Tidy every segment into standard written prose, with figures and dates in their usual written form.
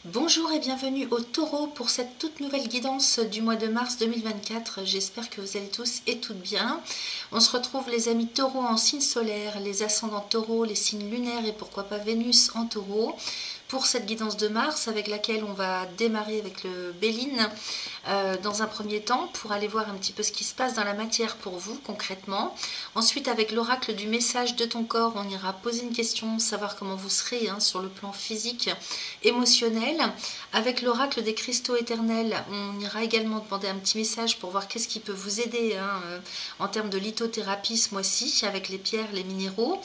Bonjour et bienvenue au Taureau pour cette toute nouvelle guidance du mois de mars 2024. J'espère que vous allez tous et toutes bien. On se retrouve les amis Taureaux en signe solaire, les ascendants Taureaux, les signes lunaires et pourquoi pas Vénus en Taureau pour cette guidance de mars avec laquelle on va démarrer avec le Béline dans un premier temps pour aller voir un petit peu ce qui se passe dans la matière pour vous concrètement. Ensuite avec l'oracle du message de ton corps, on ira poser une question, savoir comment vous serez sur le plan physique, émotionnel. Avec l'oracle des cristaux éternels, on ira également demander un petit message pour voir qu'est-ce qui peut vous aider en termes de lithothérapie ce mois-ci avec les pierres, les minéraux,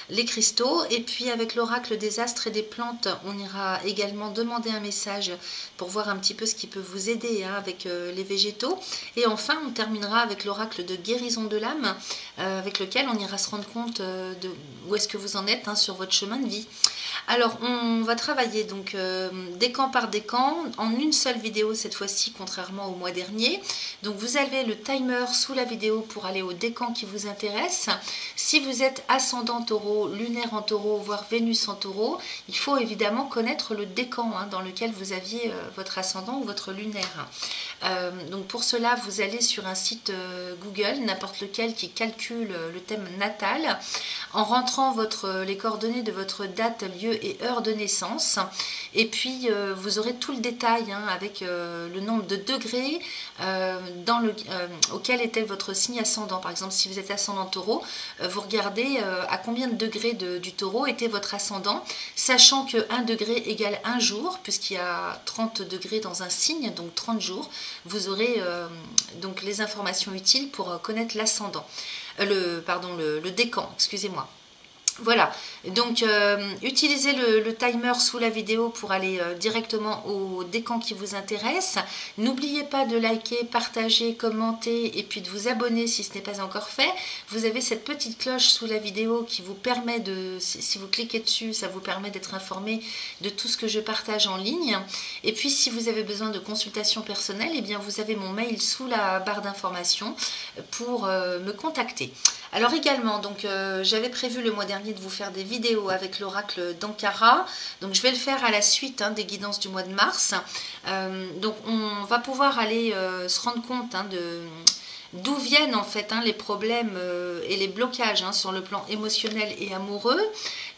les cristaux. Et puis avec l'oracle des astres et des plantes, on ira également demander un message pour voir un petit peu ce qui peut vous aider avec les végétaux. Et enfin on terminera avec l'oracle de guérison de l'âme avec lequel on ira se rendre compte de où est-ce que vous en êtes sur votre chemin de vie. Alors on va travailler donc décan par décan en une seule vidéo cette fois-ci, contrairement au mois dernier. Donc vous avez le timer sous la vidéo pour aller au décan qui vous intéresse. Si vous êtes ascendant Taureau, lunaire en Taureau, voire Vénus en Taureau, il faut évidemment connaître le décan dans lequel vous aviez votre ascendant ou votre lunaire. Donc pour cela, vous allez sur un site Google, n'importe lequel, qui calcule le thème natal, en rentrant les coordonnées de votre date, lieu et heure de naissance. Et puis vous aurez tout le détail avec le nombre de degrés auquel était votre signe ascendant. Par exemple, si vous êtes ascendant Taureau, vous regardez à combien de degrés du Taureau était votre ascendant, sachant que 1 degré égale 1 jour, puisqu'il y a 30 degrés dans un signe, donc 30 jours. Vous aurez donc les informations utiles pour connaître l'ascendant, le décan, excusez-moi. Voilà, donc utilisez le timer sous la vidéo pour aller directement au décan qui vous intéresse. N'oubliez pas de liker, partager, commenter et puis de vous abonner si ce n'est pas encore fait. Vous avez cette petite cloche sous la vidéo qui vous permet si vous cliquez dessus, ça vous permet d'être informé de tout ce que je partage en ligne. Et puis si vous avez besoin de consultation personnelle, eh bien vous avez mon mail sous la barre d'information pour me contacter. Alors également, donc j'avais prévu le mois dernier de vous faire des vidéos avec l'oracle d'Ankara, donc je vais le faire à la suite des guidances du mois de mars. Donc on va pouvoir aller se rendre compte d'où viennent en fait les problèmes et les blocages sur le plan émotionnel et amoureux.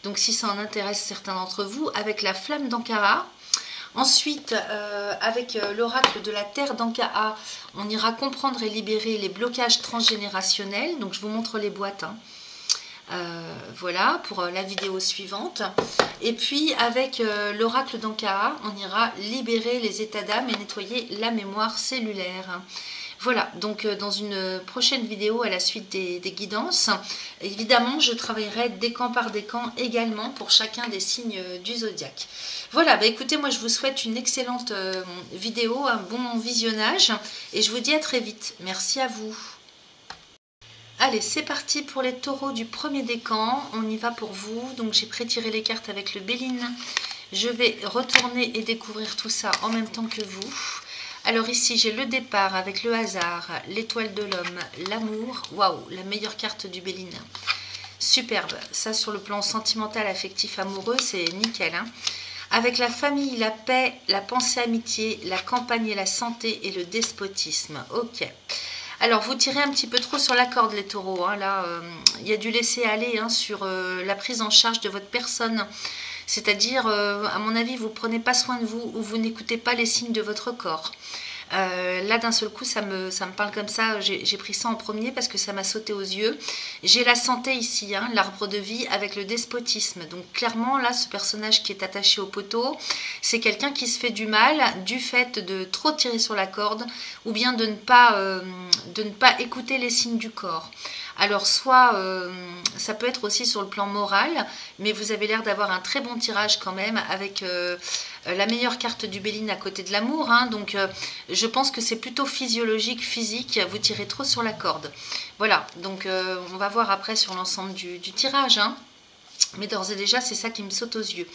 Donc si ça en intéresse certains d'entre vous, avec la flamme d'Ankara. Ensuite, avec l'oracle de la terre d'Ankara, on ira comprendre et libérer les blocages transgénérationnels. Donc je vous montre les boîtes. Voilà pour la vidéo suivante. Et puis avec l'oracle d'Ankara, on ira libérer les états d'âme et nettoyer la mémoire cellulaire. Voilà, donc dans une prochaine vidéo à la suite des guidances, évidemment je travaillerai décan par décan également pour chacun des signes du zodiaque. Voilà, écoutez, moi je vous souhaite une excellente vidéo, un bon visionnage et je vous dis à très vite. Merci à vous. Allez, c'est parti pour les taureaux du premier décan, on y va pour vous. Donc j'ai pré-tiré les cartes avec le Béline. Je vais retourner et découvrir tout ça en même temps que vous. Alors ici, j'ai le départ avec le hasard, l'étoile de l'homme, l'amour. Waouh, la meilleure carte du Béline. Superbe. Ça, sur le plan sentimental, affectif, amoureux, c'est nickel. Avec la famille, la paix, la pensée amitié, la campagne et la santé et le despotisme. Ok. Alors, vous tirez un petit peu trop sur la corde, les taureaux. Là, il y a du laisser aller sur la prise en charge de votre personne. C'est-à-dire, à mon avis, vous ne prenez pas soin de vous ou vous n'écoutez pas les signes de votre corps. Là, d'un seul coup, ça me parle comme ça. J'ai pris ça en premier parce que ça m'a sauté aux yeux. J'ai la santé ici, l'arbre de vie avec le despotisme. Donc, clairement, là, ce personnage qui est attaché au poteau, c'est quelqu'un qui se fait du mal du fait de trop tirer sur la corde ou bien de ne pas écouter les signes du corps. Alors soit ça peut être aussi sur le plan moral, mais vous avez l'air d'avoir un très bon tirage quand même avec la meilleure carte du Béline à côté de l'amour. Donc je pense que c'est plutôt physiologique, physique, vous tirez trop sur la corde. Voilà, donc on va voir après sur l'ensemble du tirage. Mais d'ores et déjà, c'est ça qui me saute aux yeux.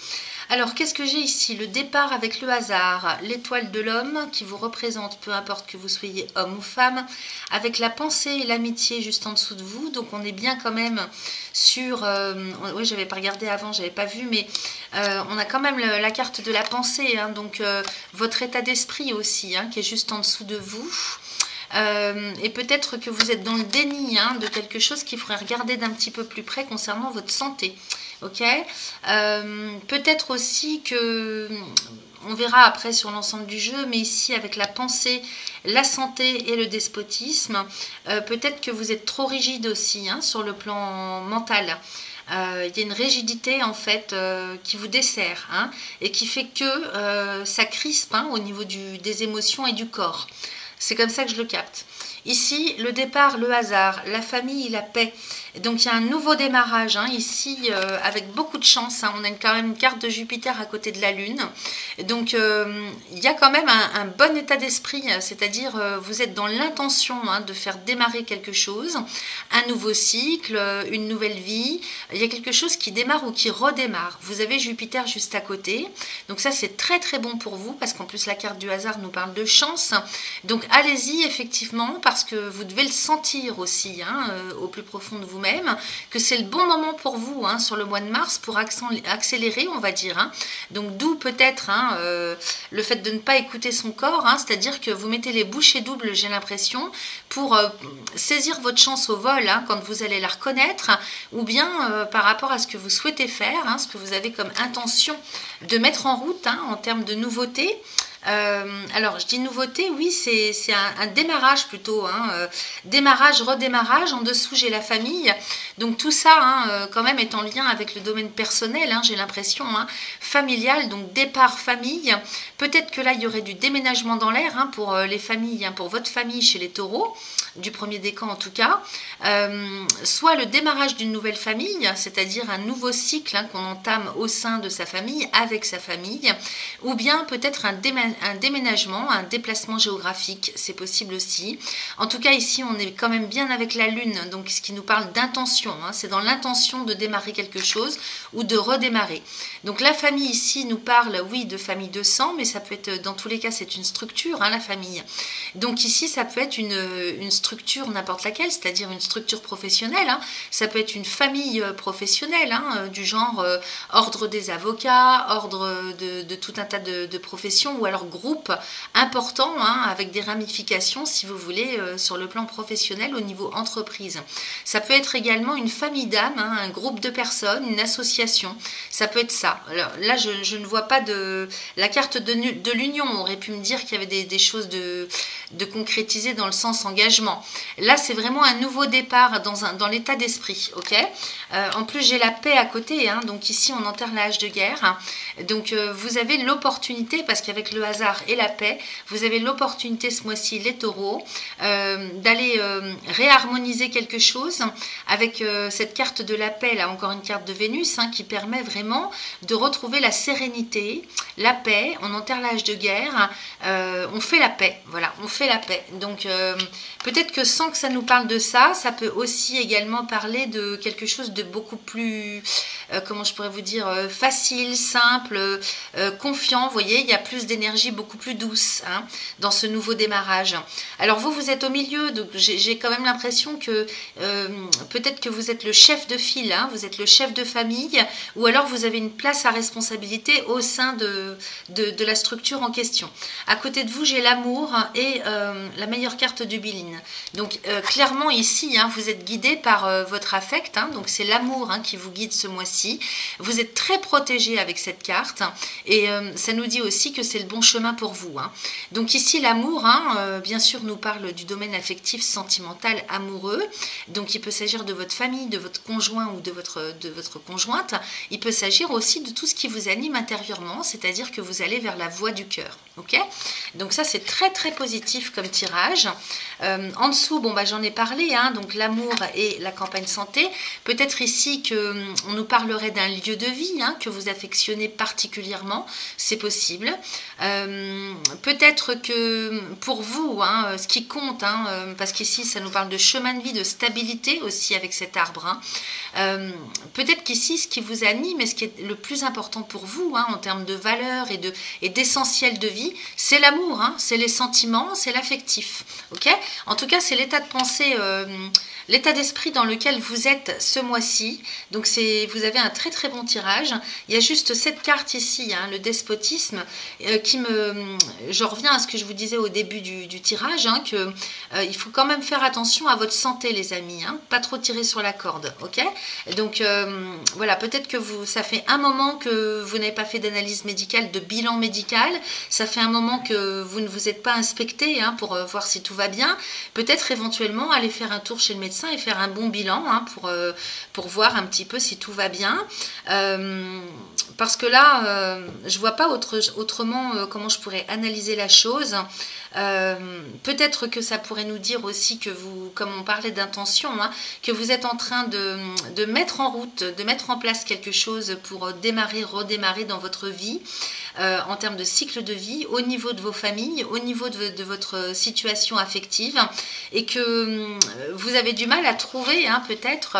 Alors, qu'est-ce que j'ai ici? Le départ avec le hasard, l'étoile de l'homme qui vous représente, peu importe que vous soyez homme ou femme, avec la pensée et l'amitié juste en dessous de vous. Donc, on est bien quand même sur... oui, j'avais pas regardé avant, j'avais pas vu, mais on a quand même la carte de la pensée, hein, donc votre état d'esprit aussi, hein, qui est juste en dessous de vous. Et peut-être que vous êtes dans le déni, hein, de quelque chose qu'il faudrait regarder d'un petit peu plus près concernant votre santé. Ok, peut-être aussi que, on verra après sur l'ensemble du jeu, mais ici avec la pensée, la santé et le despotisme, peut-être que vous êtes trop rigide aussi, hein, sur le plan mental. Il y a une rigidité en fait qui vous dessert, hein, et qui fait que ça crispe, hein, au niveau des émotions et du corps. C'est comme ça que je le capte. Ici, le départ, le hasard, la famille, la paix. Donc, il y a un nouveau démarrage, hein, ici, avec beaucoup de chance. Hein. On a quand même une carte de Jupiter à côté de la Lune. Donc, il y a quand même un bon état d'esprit. C'est-à-dire, vous êtes dans l'intention, hein, de faire démarrer quelque chose. Un nouveau cycle, une nouvelle vie. Il y a quelque chose qui démarre ou qui redémarre. Vous avez Jupiter juste à côté. Donc, ça, c'est très, très bon pour vous. Parce qu'en plus, la carte du hasard nous parle de chance. Donc, allez-y, effectivement, parce que vous devez le sentir aussi, hein, au plus profond de vous-même, que c'est le bon moment pour vous, hein, sur le mois de mars, pour accélérer, on va dire. Hein. Donc d'où peut-être, hein, le fait de ne pas écouter son corps, hein, c'est-à-dire que vous mettez les bouchées doubles, j'ai l'impression, pour saisir votre chance au vol, hein, quand vous allez la reconnaître, ou bien par rapport à ce que vous souhaitez faire, hein, ce que vous avez comme intention de mettre en route, hein, en termes de nouveautés. Alors, je dis nouveauté, oui, c'est un démarrage plutôt, hein, démarrage, redémarrage. En dessous, j'ai la famille. Donc, tout ça, hein, quand même, est en lien avec le domaine personnel, hein, j'ai l'impression, hein, familial, donc départ famille. Peut-être que là, il y aurait du déménagement dans l'air, hein, pour les familles, hein, pour votre famille chez les taureaux, du premier décan en tout cas. Soit le démarrage d'une nouvelle famille, c'est-à-dire un nouveau cycle, hein, qu'on entame au sein de sa famille, avec sa famille, ou bien peut-être un déménagement, un déplacement géographique, c'est possible aussi. En tout cas, ici, on est quand même bien avec la Lune, donc ce qui nous parle d'intention, hein, c'est dans l'intention de démarrer quelque chose ou de redémarrer. Donc la famille ici nous parle, oui, de famille de sang, mais ça peut être, dans tous les cas, c'est une structure, hein, la famille. Donc ici, ça peut être une structure n'importe laquelle, c'est-à-dire une structure professionnelle, hein. Ça peut être une famille professionnelle, hein, du genre ordre des avocats, ordre de tout un tas de professions, ou alors groupe important, hein, avec des ramifications, si vous voulez, sur le plan professionnel au niveau entreprise. Ça peut être également une famille d'âmes, hein, un groupe de personnes, une association. Ça peut être ça. Alors là, je ne vois pas de... La carte de l'union, on aurait pu me dire qu'il y avait des choses de concrétiser dans le sens engagement. Là, c'est vraiment un nouveau départ dans l'état d'esprit, ok. En plus, j'ai la paix à côté, hein, donc ici, on enterre l'âge de guerre. Hein. Donc, vous avez l'opportunité, parce qu'avec le hasard et la paix, vous avez l'opportunité ce mois-ci, les taureaux, d'aller réharmoniser quelque chose avec cette carte de la paix, là, encore une carte de Vénus, hein, qui permet vraiment de retrouver la sérénité, la paix. On enterre l'âge de guerre, on fait la paix, voilà, on fait la paix. Donc, peut-être que sans que ça nous parle de ça, ça peut aussi également parler de quelque chose de beaucoup plus, comment je pourrais vous dire, facile, simple, confiant. Vous voyez, il y a plus d'énergie, beaucoup plus douce, hein, dans ce nouveau démarrage. Alors vous êtes au milieu, donc j'ai quand même l'impression que peut-être que vous êtes le chef de file, hein, vous êtes le chef de famille, ou alors vous avez une place à responsabilité au sein de la structure en question. À côté de vous, j'ai l'amour et la meilleure carte du Béline. Donc clairement ici, hein, vous êtes guidé par votre affect, hein, donc c'est l'amour, hein, qui vous guide ce mois-ci. Vous êtes très protégé avec cette carte, et ça nous dit aussi que c'est le bon chemin pour vous. Hein. Donc ici, l'amour, hein, bien sûr, nous parle du domaine affectif, sentimental, amoureux. Donc il peut s'agir de votre famille, de votre conjoint ou de votre conjointe. Il peut s'agir aussi de tout ce qui vous anime intérieurement, c'est-à-dire c'est-à-dire que vous allez vers la voie du cœur. Ok, donc ça c'est très très positif comme tirage. En dessous, bon bah j'en ai parlé, hein, donc l'amour et la campagne santé. Peut-être ici que on nous parlerait d'un lieu de vie, hein, que vous affectionnez particulièrement, c'est possible. Peut-être que pour vous, hein, ce qui compte, hein, parce qu'ici ça nous parle de chemin de vie, de stabilité aussi avec cet arbre. Hein. Peut-être qu'ici ce qui vous anime et ce qui est le plus important pour vous, hein, en termes de valeur et d'essentiel de vie, c'est l'amour, hein, c'est les sentiments, c'est l'affectif. Ok, en tout cas, c'est l'état de pensée, l'état d'esprit dans lequel vous êtes ce mois-ci. Donc, vous avez un très très bon tirage. Il y a juste cette carte ici, hein, le despotisme, je reviens à ce que je vous disais au début du tirage, hein, que il faut quand même faire attention à votre santé, les amis, hein, pas trop tirer sur la corde. Ok, donc voilà, peut-être que ça fait un moment que vous n'avez pas fait d'analyse médicale, de bilan médical. Ça fait un moment que vous ne vous êtes pas inspecté, hein, pour voir si tout va bien. Peut-être éventuellement aller faire un tour chez le médecin et faire un bon bilan, hein, pour voir un petit peu si tout va bien. Parce que là, je vois pas autrement comment je pourrais analyser la chose. Peut-être que ça pourrait nous dire aussi que vous, comme on parlait d'intention, hein, que vous êtes en train de mettre en route, de mettre en place quelque chose pour redémarrer dans votre vie, en termes de cycle de vie, au niveau de vos familles, au niveau de votre situation affective, et que vous avez du mal à trouver, hein, peut-être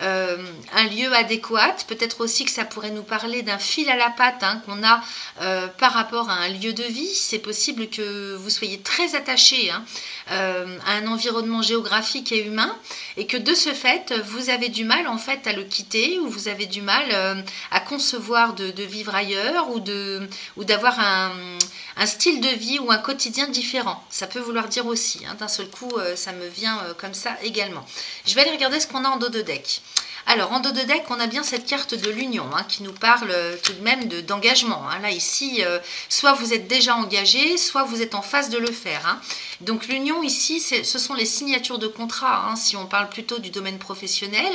un lieu adéquat. Peut-être aussi que ça pourrait nous parler d'un fil à la patte, hein, qu'on a par rapport à un lieu de vie. C'est possible que vous soyez très attaché, hein, à un environnement géographique et humain, et que de ce fait, vous avez du mal en fait à le quitter, ou vous avez du mal à concevoir de vivre ailleurs, ou d'avoir un style de vie ou un quotidien différent. Ça peut vouloir dire aussi, hein, d'un seul coup, ça me vient comme ça également. Je vais aller regarder ce qu'on a en dos de deck. Alors, en dos de deck, on a bien cette carte de l'union, hein, qui nous parle tout de même d'engagement. Hein. Là, ici, soit vous êtes déjà engagé, soit vous êtes en phase de le faire. Hein. Donc, l'union, ici, ce sont les signatures de contrat. Hein, si on parle plutôt du domaine professionnel,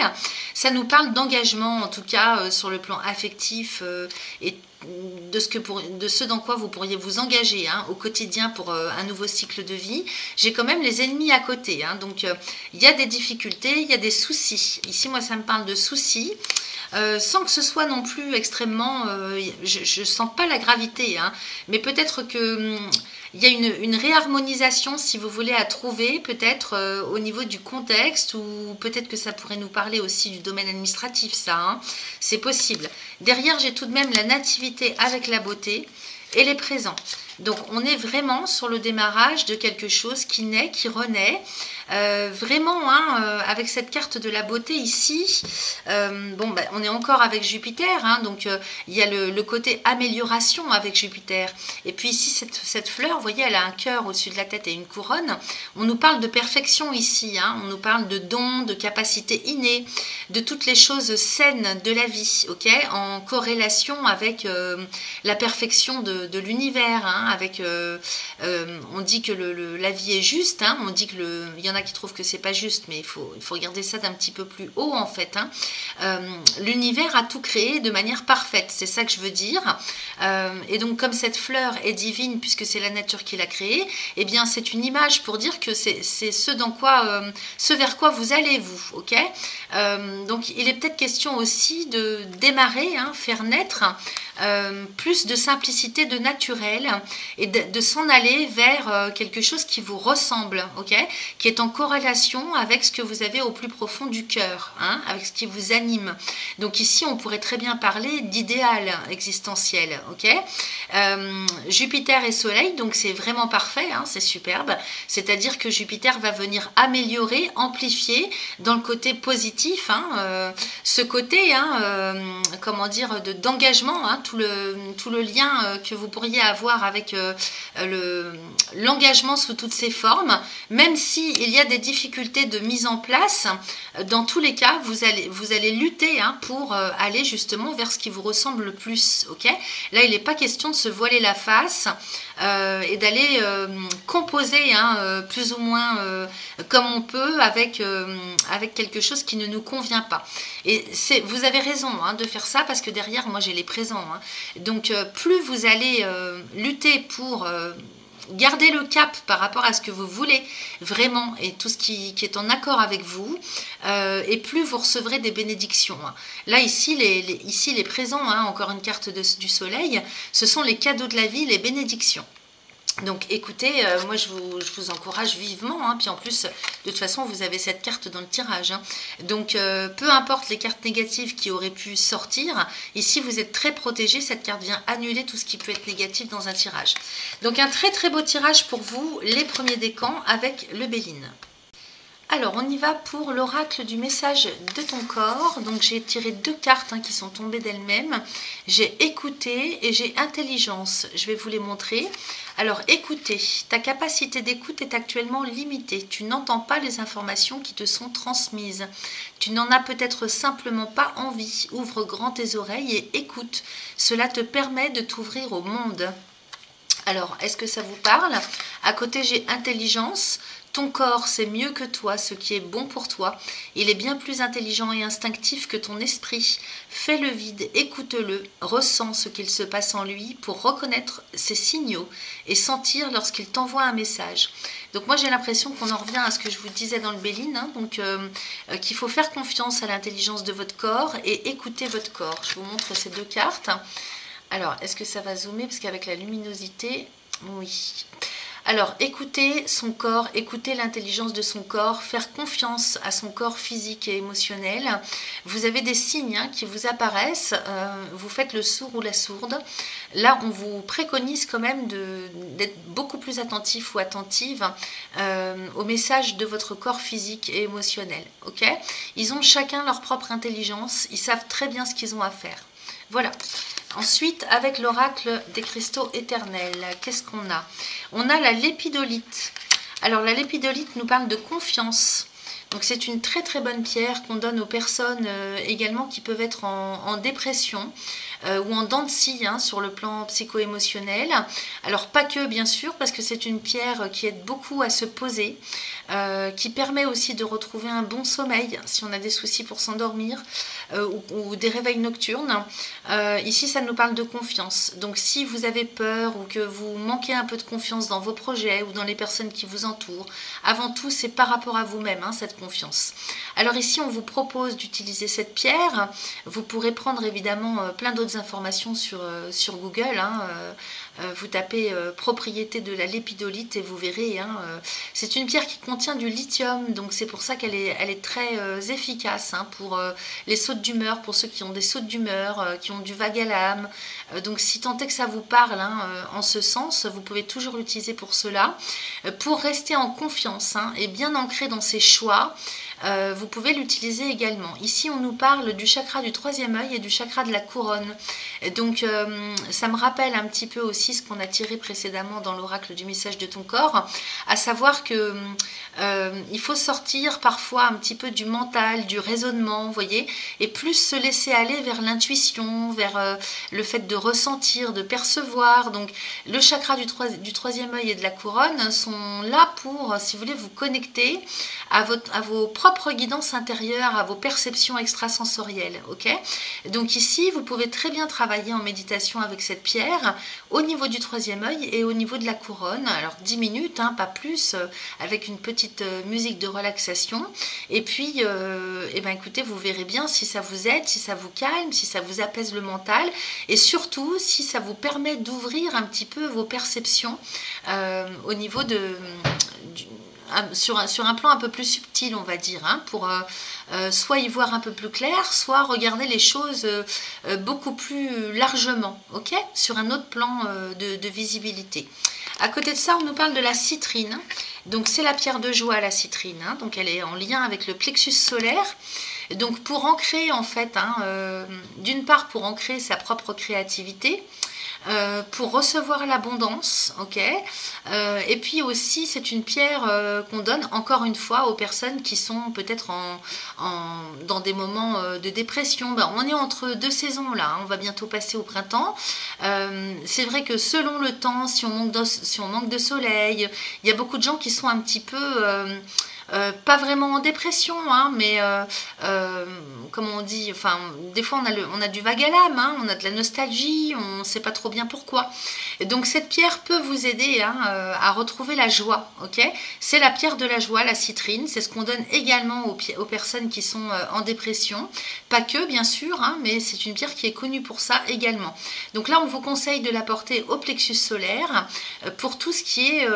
ça nous parle d'engagement, en tout cas, sur le plan affectif et de ce dans quoi vous pourriez vous engager, hein, au quotidien pour un nouveau cycle de vie. J'ai quand même les ennemis à côté, hein, donc il y a des difficultés, il y a des soucis. Ici, moi, ça me parle de soucis, sans que ce soit non plus extrêmement... je ne sens pas la gravité, hein, mais peut-être que... il y a une réharmonisation, si vous voulez, à trouver, peut-être au niveau du contexte, ou peut-être que ça pourrait nous parler aussi du domaine administratif, ça, hein. C'est possible. Derrière, j'ai tout de même la nativité avec la beauté et les présents. Donc, on est vraiment sur le démarrage de quelque chose qui naît, qui renaît. Vraiment, hein, avec cette carte de la beauté ici, bon, bah, on est encore avec Jupiter, hein, donc il y a le côté amélioration avec Jupiter. Et puis ici, cette fleur, vous voyez, elle a un cœur au-dessus de la tête et une couronne. On nous parle de perfection ici, hein, on nous parle de dons, de capacités innées, de toutes les choses saines de la vie, ok, en corrélation avec la perfection de l'univers, hein, avec, on dit que la vie est juste, hein, on dit que il y en a qui trouvent que c'est pas juste, mais il faut regarder ça d'un petit peu plus haut en fait, hein. L'univers a tout créé de manière parfaite, c'est ça que je veux dire, et donc comme cette fleur est divine puisque c'est la nature qui l'a créée, eh bien c'est une image pour dire que c'est ce vers quoi vous allez vous, ok. Donc il est peut-être question aussi de démarrer, hein, faire naître plus de simplicité, de naturel, et de s'en aller vers quelque chose qui vous ressemble, ok, qui est en corrélation avec ce que vous avez au plus profond du cœur, hein, avec ce qui vous anime. Donc ici, on pourrait très bien parler d'idéal existentiel, ok. Jupiter et Soleil, donc c'est vraiment parfait, hein, c'est superbe. C'est-à-dire que Jupiter va venir améliorer, amplifier dans le côté positif, hein, ce côté, hein, comment dire, d'engagement, hein, tout le lien que vous pourriez avoir avec l'engagement sous toutes ses formes, même s'il y a des difficultés de mise en place, dans tous les cas, vous allez lutter, hein, pour aller justement vers ce qui vous ressemble le plus, ok. Là, il n'est pas question de se voiler la face et d'aller composer, hein, plus ou moins comme on peut avec quelque chose qui ne nous convient pas. Et vous avez raison, hein, de faire ça, parce que derrière, moi j'ai les présents, hein. Donc plus vous allez lutter pour garder le cap par rapport à ce que vous voulez vraiment et tout ce qui est en accord avec vous, et plus vous recevrez des bénédictions. Là, ici, les présents, hein, encore une carte du soleil, ce sont les cadeaux de la vie, les bénédictions. Donc écoutez, moi je vous encourage vivement, hein, puis en plus de toute façon vous avez cette carte dans le tirage, hein. Donc peu importe les cartes négatives qui auraient pu sortir, ici vous êtes très protégé, cette carte vient annuler tout ce qui peut être négatif dans un tirage. Donc un très très beau tirage pour vous, les premiers décans avec le Béline. Alors, on y va pour l'oracle du message de ton corps. Donc, j'ai tiré 2 cartes hein, qui sont tombées d'elles-mêmes. J'ai écouté et j'ai intelligence. Je vais vous les montrer. Alors, écoutez. Ta capacité d'écoute est actuellement limitée. Tu n'entends pas les informations qui te sont transmises. Tu n'en as peut-être simplement pas envie. Ouvre grand tes oreilles et écoute. Cela te permet de t'ouvrir au monde. Alors, est-ce que ça vous parle? À côté, j'ai intelligence. Ton corps sait mieux que toi ce qui est bon pour toi. Il est bien plus intelligent et instinctif que ton esprit. Fais le vide, écoute-le, ressens ce qu'il se passe en lui pour reconnaître ses signaux et sentir lorsqu'il t'envoie un message. Donc moi j'ai l'impression qu'on en revient à ce que je vous disais dans le Béline, hein, donc qu'il faut faire confiance à l'intelligence de votre corps et écouter votre corps. Je vous montre ces 2 cartes. Alors, est-ce que ça va zoomer? Parce qu'avec la luminosité, oui. Alors, écoutez son corps, écoutez l'intelligence de son corps, faire confiance à son corps physique et émotionnel. Vous avez des signes hein, qui vous apparaissent, vous faites le sourd ou la sourde. Là, on vous préconise quand même d'être beaucoup plus attentif ou attentive au message de votre corps physique et émotionnel. Okay? Ils ont chacun leur propre intelligence, ils savent très bien ce qu'ils ont à faire. Voilà. Ensuite, avec l'oracle des cristaux éternels, qu'est-ce qu'on a? On a la lépidolite. Alors, la lépidolite nous parle de confiance. Donc, c'est une très très bonne pierre qu'on donne aux personnes également qui peuvent être en dépression ou en dents de scie hein, sur le plan psycho-émotionnel. Alors, pas que bien sûr, parce que c'est une pierre qui aide beaucoup à se poser, qui permet aussi de retrouver un bon sommeil si on a des soucis pour s'endormir ou des réveils nocturnes. Ici, ça nous parle de confiance. Donc, si vous avez peur ou que vous manquez un peu de confiance dans vos projets ou dans les personnes qui vous entourent, avant tout, c'est par rapport à vous-même, hein, cette confiance. Alors ici, on vous propose d'utiliser cette pierre. Vous pourrez prendre évidemment plein d'autres informations sur Google. Hein. Vous tapez propriété de la lépidolite et vous verrez. Hein, c'est une pierre qui contient du lithium, donc c'est pour ça qu'elle est très efficace hein, pour les sautes d'humeur, pour ceux qui ont des sautes d'humeur, qui ont du vague à l'âme. Donc si tant est que ça vous parle hein, en ce sens, vous pouvez toujours l'utiliser pour cela. Pour rester en confiance hein, et bien ancré dans ses choix, vous pouvez l'utiliser également. Ici, on nous parle du chakra du 3e œil et du chakra de la couronne. Donc, ça me rappelle un petit peu aussi ce qu'on a tiré précédemment dans l'oracle du message de ton corps, à savoir que il faut sortir parfois un petit peu du mental, du raisonnement, vous voyez, et plus se laisser aller vers l'intuition, vers le fait de ressentir, de percevoir. Donc, le chakra du 3e œil et de la couronne sont là pour, si vous voulez, vous connecter à vos propres guidances intérieures, à vos perceptions extrasensorielles. Okay, donc ici, vous pouvez très bien travailler en méditation avec cette pierre au niveau du 3e œil et au niveau de la couronne. Alors 10 minutes, hein, pas plus, avec une petite musique de relaxation. Et puis, eh ben, écoutez, vous verrez bien si ça vous aide, si ça vous calme, si ça vous apaise le mental et surtout si ça vous permet d'ouvrir un petit peu vos perceptions au niveau sur un plan un peu plus subtil, on va dire, hein, pour soit y voir un peu plus clair, soit regarder les choses beaucoup plus largement, ok, sur un autre plan de visibilité. À côté de ça, on nous parle de la citrine. Donc, c'est la pierre de joie, la citrine. Hein, donc, elle est en lien avec le plexus solaire. Donc, pour ancrer, en fait, hein, d'une part, pour ancrer sa propre créativité, pour recevoir l'abondance, ok. Et puis aussi, c'est une pierre qu'on donne encore une fois aux personnes qui sont peut-être dans des moments de dépression. Ben, on est entre 2 saisons là, hein, on va bientôt passer au printemps. C'est vrai que selon le temps, si on manque de soleil, il y a beaucoup de gens qui sont un petit peu Pas vraiment en dépression, hein, mais comme on dit, enfin, des fois on a du vague à l'âme, hein, on a de la nostalgie, on ne sait pas trop bien pourquoi. Et donc cette pierre peut vous aider, hein, à retrouver la joie, ok? C'est la pierre de la joie, la citrine, c'est ce qu'on donne également aux personnes qui sont en dépression. Pas que, bien sûr, hein, mais c'est une pierre qui est connue pour ça également. Donc là, on vous conseille de la porter au plexus solaire pour tout ce qui est,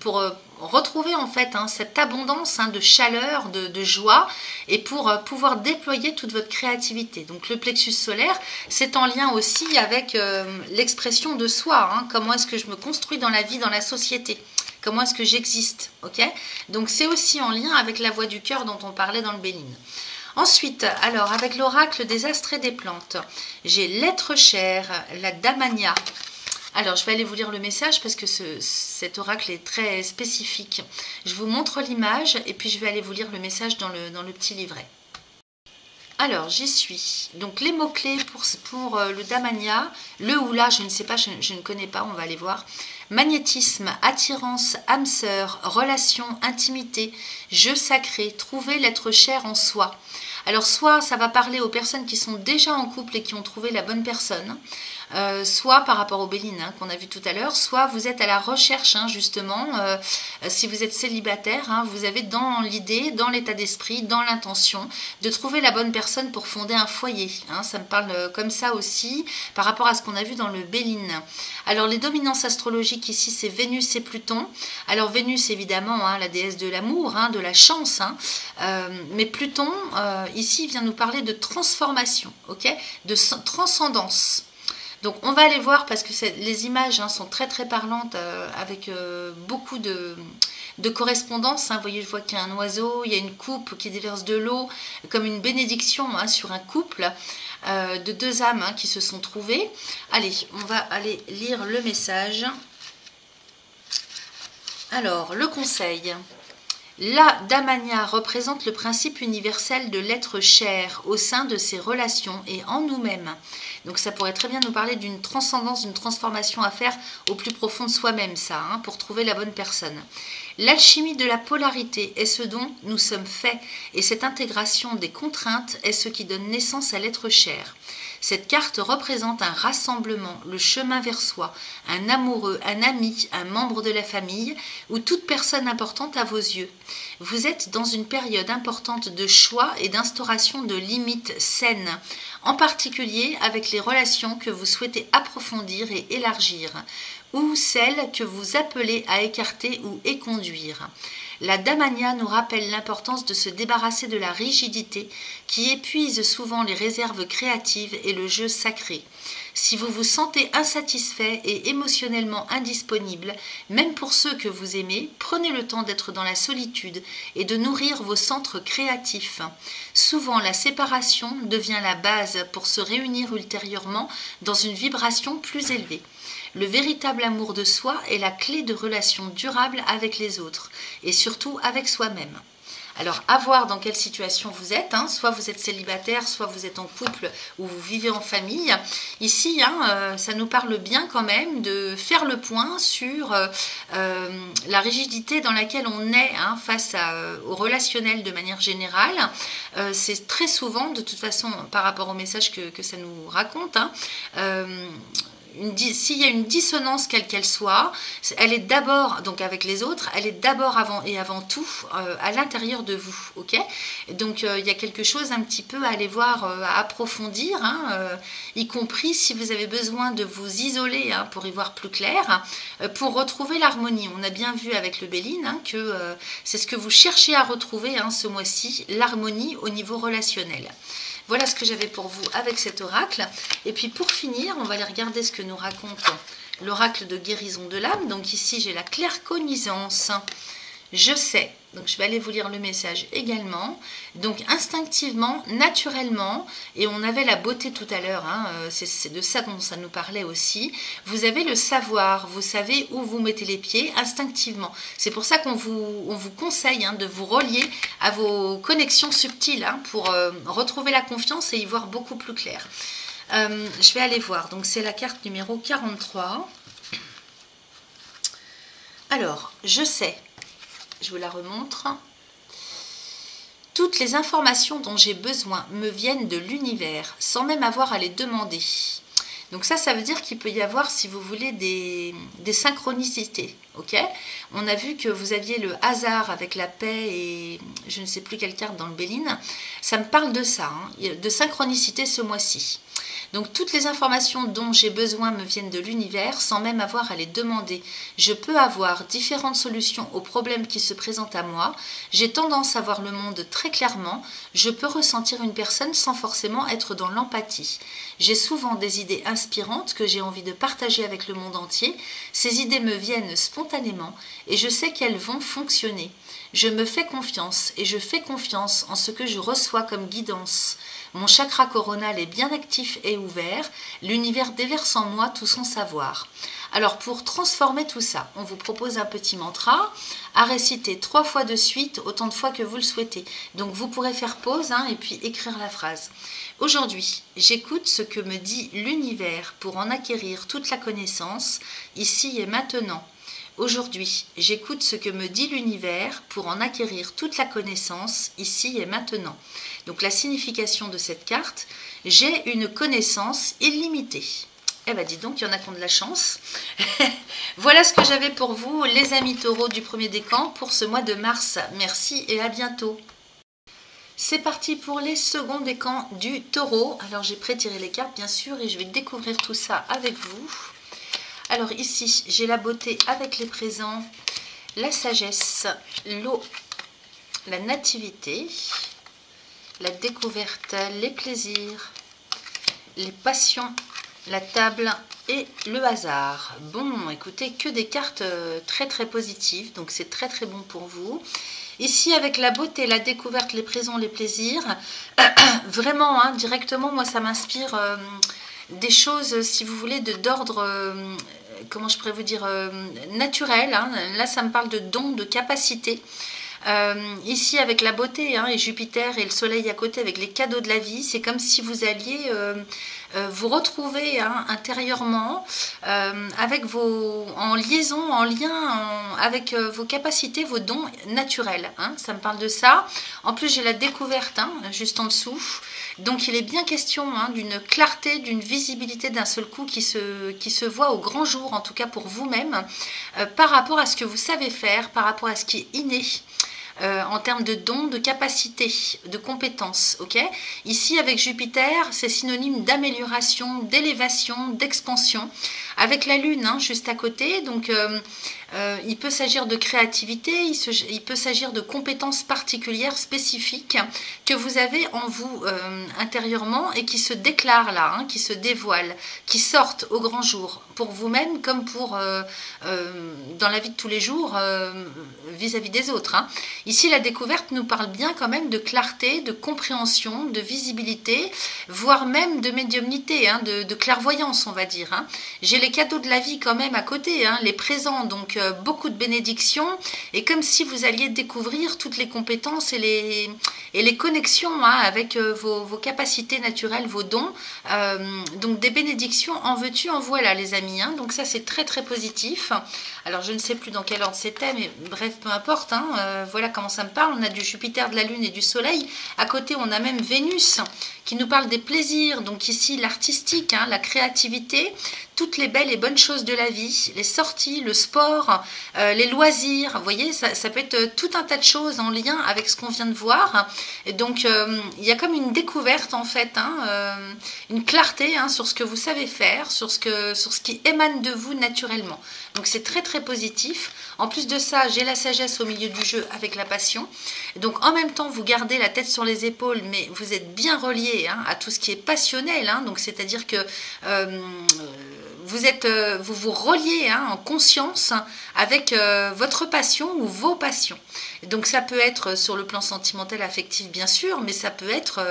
pour retrouver en fait, hein, cette abondance, hein, de chaleur, de joie, et pour pouvoir déployer toute votre créativité. Donc le plexus solaire, c'est en lien aussi avec l'expression de soi, hein, comment est-ce que je me construis dans la vie, dans la société, comment est-ce que j'existe, ok? Donc c'est aussi en lien avec la voix du cœur dont on parlait dans le Béline. Ensuite, alors avec l'oracle des astres et des plantes, j'ai l'être cher, la damania. Alors, je vais aller vous lire le message parce que cet oracle est très spécifique. Je vous montre l'image et puis je vais aller vous lire le message dans le petit livret. Alors, j'y suis. Donc, les mots-clés pour le damania, le ou la, je ne sais pas, je ne connais pas, on va aller voir. Magnétisme, attirance, âme sœur, relation, intimité, jeu sacré, trouver l'être cher en soi. Alors, soit ça va parler aux personnes qui sont déjà en couple et qui ont trouvé la bonne personne, soit par rapport aux Bélines, hein, qu'on a vu tout à l'heure, soit vous êtes à la recherche, hein, justement, si vous êtes célibataire, hein, vous avez dans l'idée, dans l'état d'esprit, dans l'intention de trouver la bonne personne pour fonder un foyer, hein, ça me parle comme ça aussi par rapport à ce qu'on a vu dans le Béline. Alors les dominances astrologiques ici, c'est Vénus et Pluton. Alors Vénus évidemment, hein, la déesse de l'amour, hein, de la chance, hein, mais Pluton ici vient nous parler de transformation, ok, de transcendance. Donc on va aller voir parce que les images, hein, sont très très parlantes, avec beaucoup de correspondance, hein. Vous voyez, je vois qu'il y a un oiseau, il y a une coupe qui déverse de l'eau, comme une bénédiction, hein, sur un couple de deux âmes, hein, qui se sont trouvées. Allez, on va aller lire le message. Alors, le conseil. La damania représente le principe universel de l'être cher au sein de ses relations et en nous-mêmes. Donc ça pourrait très bien nous parler d'une transcendance, d'une transformation à faire au plus profond de soi-même, ça, hein, pour trouver la bonne personne. L'alchimie de la polarité est ce dont nous sommes faits, et cette intégration des contraintes est ce qui donne naissance à l'être cher. Cette carte représente un rassemblement, le chemin vers soi, un amoureux, un ami, un membre de la famille ou toute personne importante à vos yeux. Vous êtes dans une période importante de choix et d'instauration de limites saines, en particulier avec les relations que vous souhaitez approfondir et élargir, ou celles que vous appelez à écarter ou éconduire. La damania nous rappelle l'importance de se débarrasser de la rigidité qui épuise souvent les réserves créatives et le jeu sacré. Si vous vous sentez insatisfait et émotionnellement indisponible, même pour ceux que vous aimez, prenez le temps d'être dans la solitude et de nourrir vos centres créatifs. Souvent, la séparation devient la base pour se réunir ultérieurement dans une vibration plus élevée. Le véritable amour de soi est la clé de relations durables avec les autres et surtout avec soi-même. Alors, à voir dans quelle situation vous êtes, hein. Soit vous êtes célibataire, soit vous êtes en couple ou vous vivez en famille. Ici, hein, ça nous parle bien quand même de faire le point sur la rigidité dans laquelle on est, hein, face au relationnel de manière générale. C'est très souvent, de toute façon, par rapport au message que ça nous raconte, hein, s'il y a une dissonance quelle qu'elle soit, elle est d'abord, donc avec les autres, elle est d'abord avant tout à l'intérieur de vous, ok? Donc il y a quelque chose un petit peu à aller voir, à approfondir, hein, y compris si vous avez besoin de vous isoler, hein, pour y voir plus clair, pour retrouver l'harmonie. On a bien vu avec le Béline, hein, que c'est ce que vous cherchez à retrouver, hein, ce mois-ci, l'harmonie au niveau relationnel. Voilà ce que j'avais pour vous avec cet oracle. Et puis pour finir, on va aller regarder ce que nous raconte l'oracle de guérison de l'âme. Donc ici, j'ai la claircognizance. Je sais. Donc je vais aller vous lire le message également. Donc instinctivement, naturellement, et on avait la beauté tout à l'heure, hein, c'est de ça dont ça nous parlait aussi, vous avez le savoir, vous savez où vous mettez les pieds instinctivement. C'est pour ça qu'on vous conseille, hein, de vous relier à vos connexions subtiles, hein, pour retrouver la confiance et y voir beaucoup plus clair. Je vais aller voir, donc c'est la carte numéro 43. Alors, je sais. Je vous la remontre. Toutes les informations dont j'ai besoin me viennent de l'univers, sans même avoir à les demander. Donc ça veut dire qu'il peut y avoir, si vous voulez, des synchronicités. Ok, on a vu que vous aviez le hasard avec la paix et je ne sais plus quelle carte dans le Béline. Ça me parle de ça, hein, de synchronicité ce mois-ci. Donc toutes les informations dont j'ai besoin me viennent de l'univers sans même avoir à les demander. Je peux avoir différentes solutions aux problèmes qui se présentent à moi. J'ai tendance à voir le monde très clairement. Je peux ressentir une personne sans forcément être dans l'empathie. J'ai souvent des idées inspirantes que j'ai envie de partager avec le monde entier. Ces idées me viennent spontanément et je sais qu'elles vont fonctionner. Je me fais confiance et je fais confiance en ce que je reçois comme guidance. Mon chakra coronal est bien actif et ouvert. L'univers déverse en moi tout son savoir. Alors pour transformer tout ça, on vous propose un petit mantra à réciter 3 fois de suite, autant de fois que vous le souhaitez. Donc vous pourrez faire pause et puis écrire la phrase. Aujourd'hui, j'écoute ce que me dit l'univers pour en acquérir toute la connaissance, ici et maintenant. Aujourd'hui, j'écoute ce que me dit l'univers pour en acquérir toute la connaissance, ici et maintenant. Donc la signification de cette carte, j'ai une connaissance illimitée. Eh bien dis donc, il y en a qui ont de la chance. Voilà ce que j'avais pour vous, les amis taureaux du premier décan, pour ce mois de mars. Merci et à bientôt. C'est parti pour les seconds décans du taureau. Alors j'ai pré-tiré les cartes bien sûr et je vais découvrir tout ça avec vous. Alors ici, j'ai la beauté avec les présents, la sagesse, l'eau, la nativité, la découverte, les plaisirs, les passions, la table et le hasard. Bon, écoutez, que des cartes très très positives, donc c'est très très bon pour vous. Ici, avec la beauté, la découverte, les présents, les plaisirs, vraiment, directement, moi ça m'inspire des choses, si vous voulez, d'ordre... comment je pourrais vous dire, naturel. Là, ça me parle de dons, de capacités. Ici, avec la beauté et Jupiter et le soleil à côté, avec les cadeaux de la vie, c'est comme si vous alliez vous retrouver intérieurement avec en liaison, en lien avec vos capacités, vos dons naturels. Ça me parle de ça. En plus, j'ai la découverte juste en dessous. Donc il est bien question d'une clarté, d'une visibilité d'un seul coup qui se voit au grand jour, en tout cas pour vous-même, par rapport à ce que vous savez faire, par rapport à ce qui est inné. En termes de dons, de capacités, de compétences. Ici, avec Jupiter, c'est synonyme d'amélioration, d'élévation, d'expansion. Avec la Lune juste à côté, donc il peut s'agir de créativité, il peut s'agir de compétences particulières, spécifiques, que vous avez en vous intérieurement et qui se déclarent là, qui se dévoilent, qui sortent au grand jour, pour vous-même comme pour dans la vie de tous les jours vis-à-vis des autres. Ici, la découverte nous parle bien quand même de clarté, de compréhension, de visibilité, voire même de médiumnité, de clairvoyance, on va dire. J'ai les cadeaux de la vie quand même à côté, les présents, donc beaucoup de bénédictions, et comme si vous alliez découvrir toutes les compétences et les connexions avec vos capacités naturelles, vos dons, donc des bénédictions en veux-tu, en voilà les amis, donc ça c'est très très positif. Alors je ne sais plus dans quel ordre c'était, mais bref, peu importe, voilà comment ça me parle. On a du Jupiter, de la Lune et du Soleil, à côté on a même Vénus qui nous parle des plaisirs, donc ici l'artistique, la créativité, toutes les belles et bonnes choses de la vie, les sorties, le sport, les loisirs, vous voyez, ça peut être tout un tas de choses en lien avec ce qu'on vient de voir. Et donc il y a comme une découverte en fait, une clarté sur ce que vous savez faire, sur ce qui émane de vous naturellement. Donc c'est très très positif. En plus de ça, j'ai la sagesse au milieu du jeu avec la passion. Donc en même temps, vous gardez la tête sur les épaules, mais vous êtes bien relié à tout ce qui est passionnel. Donc c'est-à-dire que vous vous reliez en conscience avec votre passion ou vos passions. Donc ça peut être sur le plan sentimental, affectif bien sûr, mais ça peut être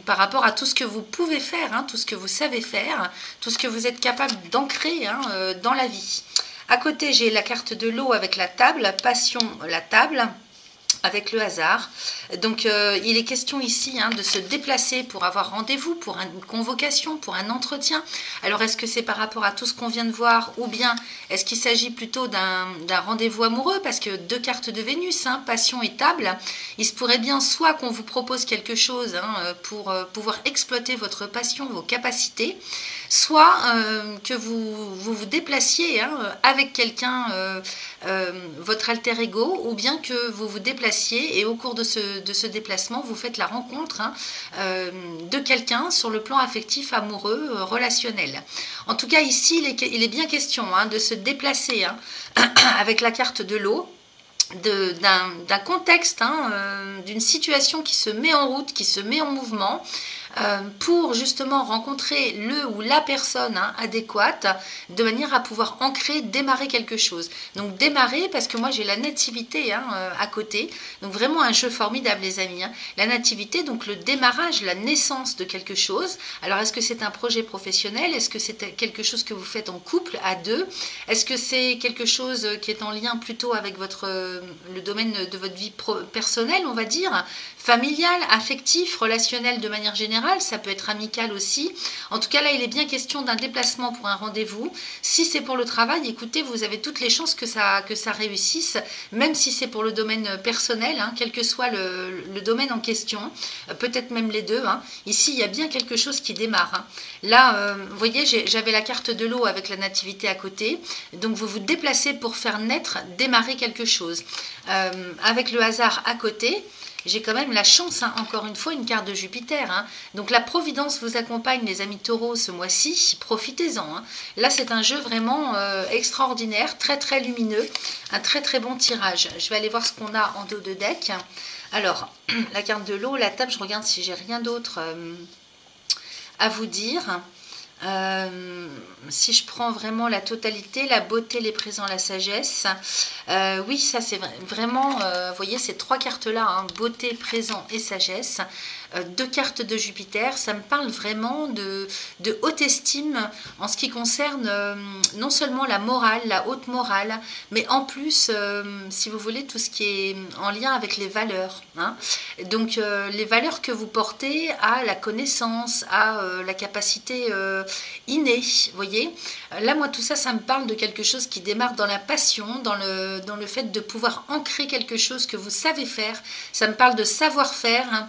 par rapport à tout ce que vous pouvez faire, tout ce que vous savez faire, tout ce que vous êtes capable d'ancrer dans la vie. À côté, j'ai la carte de l'eau avec la table, passion, la table. avec le hasard. Donc il est question ici de se déplacer pour avoir rendez-vous, pour une convocation, pour un entretien. Alors est-ce que c'est par rapport à tout ce qu'on vient de voir, ou bien est-ce qu'il s'agit plutôt d'un rendez-vous amoureux, parce que 2 cartes de Vénus, passion et table. Il se pourrait bien soit qu'on vous propose quelque chose pour pouvoir exploiter votre passion, vos capacités, soit que vous déplaciez avec quelqu'un, votre alter ego, ou bien que vous vous déplaciez et au cours de ce déplacement, vous faites la rencontre de quelqu'un sur le plan affectif, amoureux, relationnel. En tout cas, ici, il est bien question de se déplacer avec la carte de l'eau, d'un contexte, d'une situation qui se met en route, qui se met en mouvement, pour justement rencontrer le ou la personne adéquate, de manière à pouvoir ancrer, démarrer quelque chose. Donc démarrer, parce que moi j'ai la nativité à côté, donc vraiment un jeu formidable les amis. La nativité, donc le démarrage, la naissance de quelque chose. Alors est-ce que c'est un projet professionnel? Est-ce que c'est quelque chose que vous faites en couple, à deux? Est-ce que c'est quelque chose qui est en lien plutôt avec le domaine de votre vie personnelle, on va dire, familial, affectif, relationnel de manière générale? Ça peut être amical aussi. En tout cas, là, il est bien question d'un déplacement pour un rendez-vous. Si c'est pour le travail, écoutez, vous avez toutes les chances que ça réussisse, même si c'est pour le domaine personnel, quel que soit le domaine en question, peut-être même les deux. Ici, il y a bien quelque chose qui démarre. Là, vous voyez, j'avais la carte de l'eau avec la nativité à côté. Donc, vous vous déplacez pour faire naître, démarrer quelque chose. Avec le hasard à côté, j'ai quand même la chance, encore une fois, une carte de Jupiter. Donc la Providence vous accompagne, les amis taureaux, ce mois-ci. Profitez-en. Là, c'est un jeu vraiment extraordinaire, très très lumineux. Un très très bon tirage. Je vais aller voir ce qu'on a en dos de deck. Alors, la carte de l'eau, la table, je regarde si j'ai rien d'autre à vous dire. Si je prends vraiment la totalité, la beauté, les présents, la sagesse, oui, ça c'est vraiment, vous voyez ces 3 cartes là, beauté, présent et sagesse, 2 cartes de Jupiter, ça me parle vraiment de haute estime en ce qui concerne non seulement la morale, la haute morale, mais en plus, si vous voulez, tout ce qui est en lien avec les valeurs. Donc les valeurs que vous portez à la connaissance, à la capacité innée, vous voyez. Là, moi, tout ça, ça me parle de quelque chose qui démarre dans la passion, dans le fait de pouvoir ancrer quelque chose que vous savez faire. Ça me parle de savoir-faire,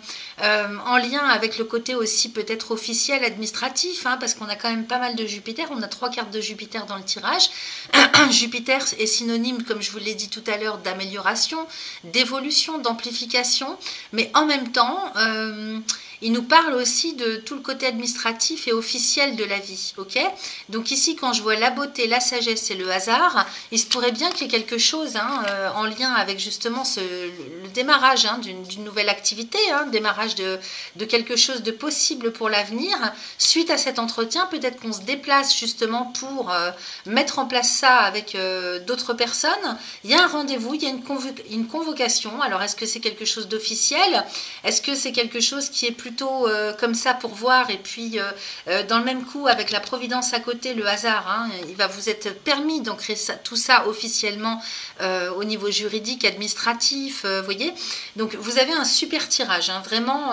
en lien avec le côté aussi peut-être officiel, administratif, parce qu'on a quand même pas mal de Jupiter. On a 3 cartes de Jupiter dans le tirage. Jupiter est synonyme, comme je vous l'ai dit tout à l'heure, d'amélioration, d'évolution, d'amplification, mais en même temps, il nous parle aussi de tout le côté administratif et officiel de la vie, ok? Donc ici, quand je vois la beauté, la sagesse et le hasard, il se pourrait bien qu'il y ait quelque chose en lien avec justement le démarrage d'une nouvelle activité, démarrage de quelque chose de possible pour l'avenir. Suite à cet entretien, peut-être qu'on se déplace justement pour mettre en place ça avec d'autres personnes. Il y a un rendez-vous, il y a une convocation. Alors, est-ce que c'est quelque chose d'officiel? Est-ce que c'est quelque chose qui est plutôt comme ça pour voir, et puis dans le même coup avec la Providence à côté, le hasard, il va vous être permis d'ancrer tout ça officiellement au niveau juridique, administratif, voyez. Donc vous avez un super tirage, vraiment.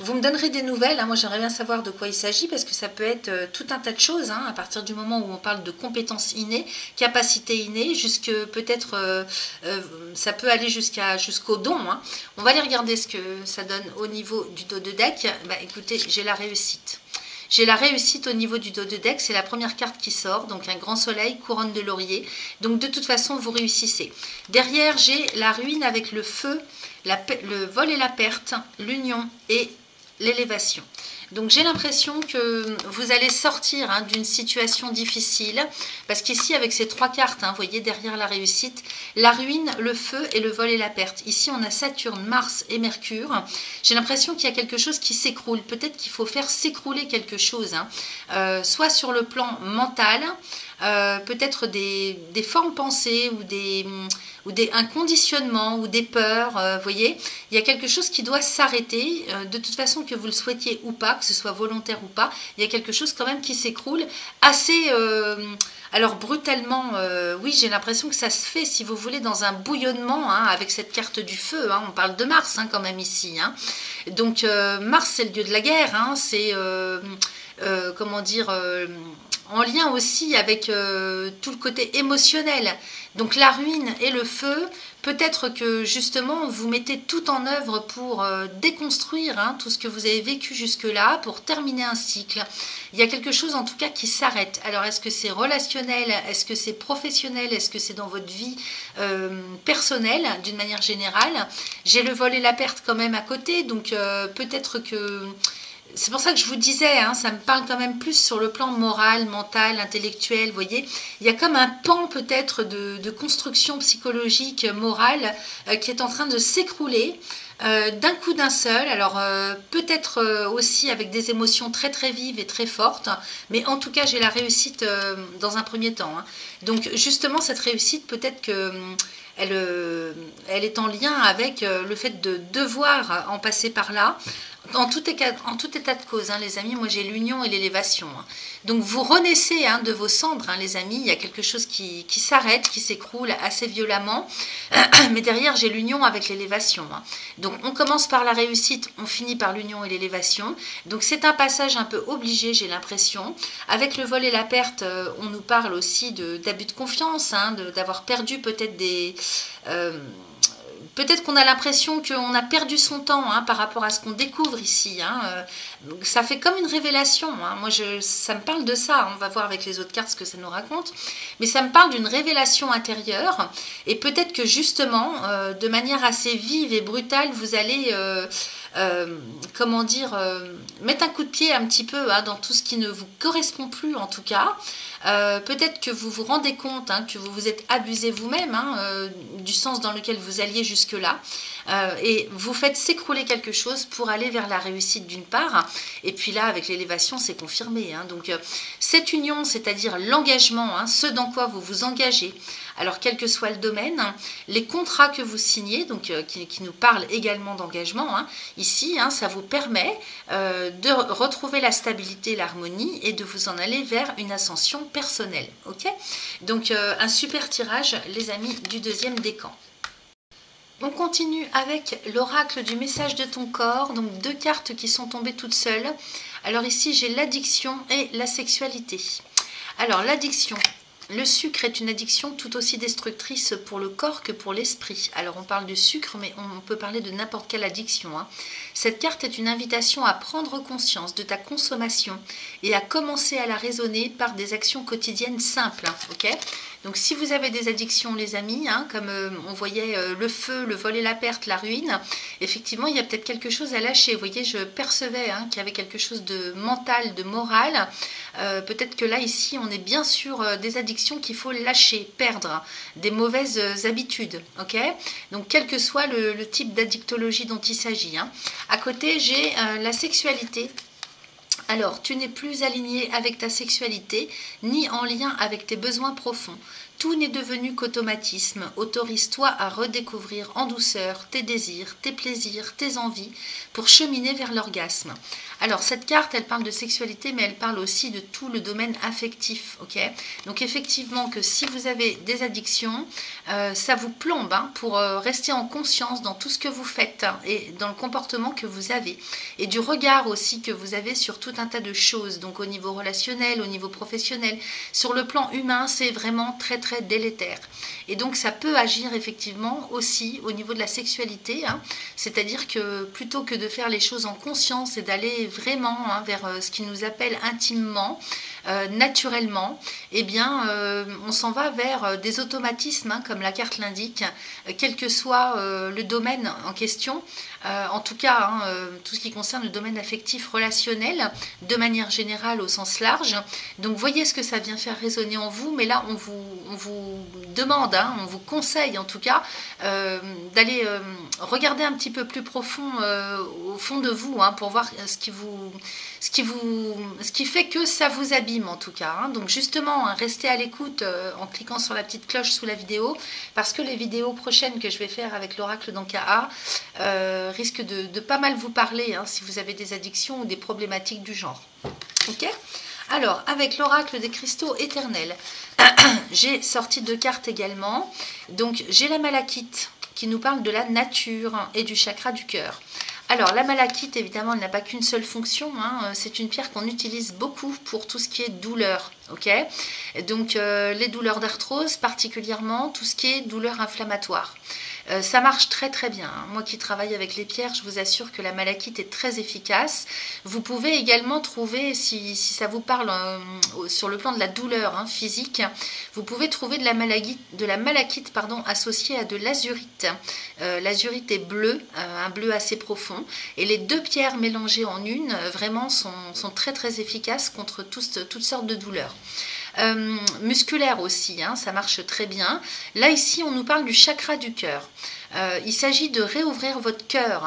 Vous me donnerez des nouvelles, moi j'aimerais bien savoir de quoi il s'agit, parce que ça peut être tout un tas de choses, à partir du moment où on parle de compétences innées, capacités innées, jusque peut-être ça peut aller jusqu'au don. On va aller regarder ce que ça donne au niveau du dos de deck. Écoutez, j'ai la réussite. J'ai la réussite au niveau du dos de deck, c'est la première carte qui sort, donc un grand soleil, couronne de laurier. Donc de toute façon, vous réussissez. Derrière, j'ai la ruine avec le feu, le vol et la perte, l'union et l'élévation. Donc j'ai l'impression que vous allez sortir d'une situation difficile, parce qu'ici avec ces 3 cartes, vous voyez derrière la réussite, la ruine, le feu et le vol et la perte. Ici on a Saturne, Mars et Mercure. J'ai l'impression qu'il y a quelque chose qui s'écroule. Peut-être qu'il faut faire s'écrouler quelque chose, soit sur le plan mental, peut-être des formes pensées ou un conditionnement ou des peurs, vous voyez, il y a quelque chose qui doit s'arrêter, de toute façon que vous le souhaitiez ou pas, que ce soit volontaire ou pas, il y a quelque chose quand même qui s'écroule assez Alors brutalement, oui, j'ai l'impression que ça se fait, si vous voulez, dans un bouillonnement, hein, avec cette carte du feu. Hein, on parle de Mars, hein, quand même ici. Hein. Donc Mars, c'est le dieu de la guerre. Hein, c'est comment dire, en lien aussi avec tout le côté émotionnel. Donc la ruine et le feu, peut-être que justement vous mettez tout en œuvre pour déconstruire, hein, tout ce que vous avez vécu jusque-là, pour terminer un cycle. Il y a quelque chose en tout cas qui s'arrête. Alors est-ce que c'est relationnel, est-ce que c'est professionnel, est-ce que c'est dans votre vie personnelle d'une manière générale? J'ai le vol et la perte quand même à côté, donc peut-être que... C'est pour ça que je vous disais, hein, ça me parle quand même plus sur le plan moral, mental, intellectuel, vous voyez. Il y a comme un pan peut-être de construction psychologique, morale, qui est en train de s'écrouler d'un coup d'un seul. Alors peut-être aussi avec des émotions très très vives et très fortes, mais en tout cas j'ai la réussite dans un premier temps. Hein. Donc justement cette réussite, peut-être que... Elle est en lien avec le fait de devoir en passer par là. En tout état de cause, hein, les amis, moi j'ai l'union et l'élévation. Hein. Donc vous renaissez, hein, de vos cendres, hein, les amis. Il y a quelque chose qui s'arrête, qui s'écroule assez violemment. Mais derrière, j'ai l'union avec l'élévation. Hein. Donc on commence par la réussite, on finit par l'union et l'élévation. Donc c'est un passage un peu obligé, j'ai l'impression. Avec le vol et la perte, on nous parle aussi d'abus de confiance, hein, d'avoir perdu peut-être des... Peut-être qu'on a l'impression qu'on a perdu son temps, hein, par rapport à ce qu'on découvre ici. Hein. Donc ça fait comme une révélation. Hein. Moi, ça me parle de ça. On va voir avec les autres cartes ce que ça nous raconte. Mais ça me parle d'une révélation intérieure. Et peut-être que justement, de manière assez vive et brutale, vous allez... comment dire, mettre un coup de pied un petit peu, hein, dans tout ce qui ne vous correspond plus en tout cas. Peut-être que vous vous rendez compte, hein, que vous vous êtes abusé vous-même, hein, du sens dans lequel vous alliez jusque-là, et vous faites s'écrouler quelque chose pour aller vers la réussite d'une part, et puis là avec l'élévation c'est confirmé. Hein. Donc cette union, c'est-à-dire l'engagement, hein, ce dans quoi vous vous engagez, alors quel que soit le domaine, les contrats que vous signez, donc qui nous parlent également d'engagement, hein, ici, hein, ça vous permet de retrouver la stabilité, l'harmonie et de vous en aller vers une ascension personnelle. Okay, donc un super tirage, les amis, du deuxième décan. On continue avec l'oracle du message de ton corps, donc 2 cartes qui sont tombées toutes seules. Alors ici, j'ai l'addiction et la sexualité. Alors l'addiction... Le sucre est une addiction tout aussi destructrice pour le corps que pour l'esprit. Alors on parle de sucre, mais on peut parler de n'importe quelle addiction. Hein. Cette carte est une invitation à prendre conscience de ta consommation et à commencer à la raisonner par des actions quotidiennes simples. Hein, okay, donc si vous avez des addictions, les amis, hein, comme on voyait le feu, le vol et la perte, la ruine, effectivement il y a peut-être quelque chose à lâcher. Vous voyez, je percevais, hein, qu'il y avait quelque chose de mental, de moral. Peut-être que là, ici, on est bien sûr des addictions qu'il faut lâcher, perdre, des mauvaises habitudes. Ok, donc quel que soit le type d'addictologie dont il s'agit. Hein. À côté, j'ai la sexualité. Alors, tu n'es plus aligné avec ta sexualité, ni en lien avec tes besoins profonds. Tout n'est devenu qu'automatisme. Autorise-toi à redécouvrir en douceur tes désirs, tes plaisirs, tes envies pour cheminer vers l'orgasme. Alors, cette carte, elle parle de sexualité, mais elle parle aussi de tout le domaine affectif. Okay, donc, effectivement, que si vous avez des addictions, ça vous plombe, hein, pour rester en conscience dans tout ce que vous faites, hein, et dans le comportement que vous avez. Et du regard aussi que vous avez sur tout un tas de choses. Donc, au niveau relationnel, au niveau professionnel. Sur le plan humain, c'est vraiment très très délétère. Et donc ça peut agir effectivement aussi au niveau de la sexualité, hein. C'est-à-dire que plutôt que de faire les choses en conscience et d'aller vraiment, hein, vers ce qui nous appelle intimement, naturellement, eh bien on s'en va vers des automatismes, hein, comme la carte l'indique, quel que soit le domaine en question, en tout cas, hein, tout ce qui concerne le domaine affectif relationnel, de manière générale au sens large. Donc voyez ce que ça vient faire résonner en vous, mais là on vous demande, hein, on vous conseille en tout cas, d'aller regarder un petit peu plus profond au fond de vous, hein, pour voir ce qui fait que ça vous abîme en tout cas. Hein. Donc justement, hein, restez à l'écoute en cliquant sur la petite cloche sous la vidéo, parce que les vidéos prochaines que je vais faire avec l'oracle d'Ankaa risquent de pas mal vous parler, hein, si vous avez des addictions ou des problématiques du genre. Ok ? Alors, avec l'oracle des cristaux éternels, j'ai sorti 2 cartes également. Donc, j'ai la malachite qui nous parle de la nature et du chakra du cœur. Alors, la malachite, évidemment, elle n'a pas qu'une seule fonction. Hein. C'est une pierre qu'on utilise beaucoup pour tout ce qui est douleur. Ok, donc, les douleurs d'arthrose, particulièrement tout ce qui est douleur inflammatoire. Ça marche très très bien. Moi qui travaille avec les pierres, je vous assure que la malachite est très efficace. Vous pouvez également trouver, si ça vous parle sur le plan de la douleur physique, vous pouvez trouver de la malachite associée à de l'azurite. L'azurite est bleu, un bleu assez profond. Et les 2 pierres mélangées en une, vraiment, sont très très efficaces contre toutes sortes de douleurs. Musculaire aussi, ça marche très bien. Là ici on nous parle du chakra du cœur. Il s'agit de réouvrir votre cœur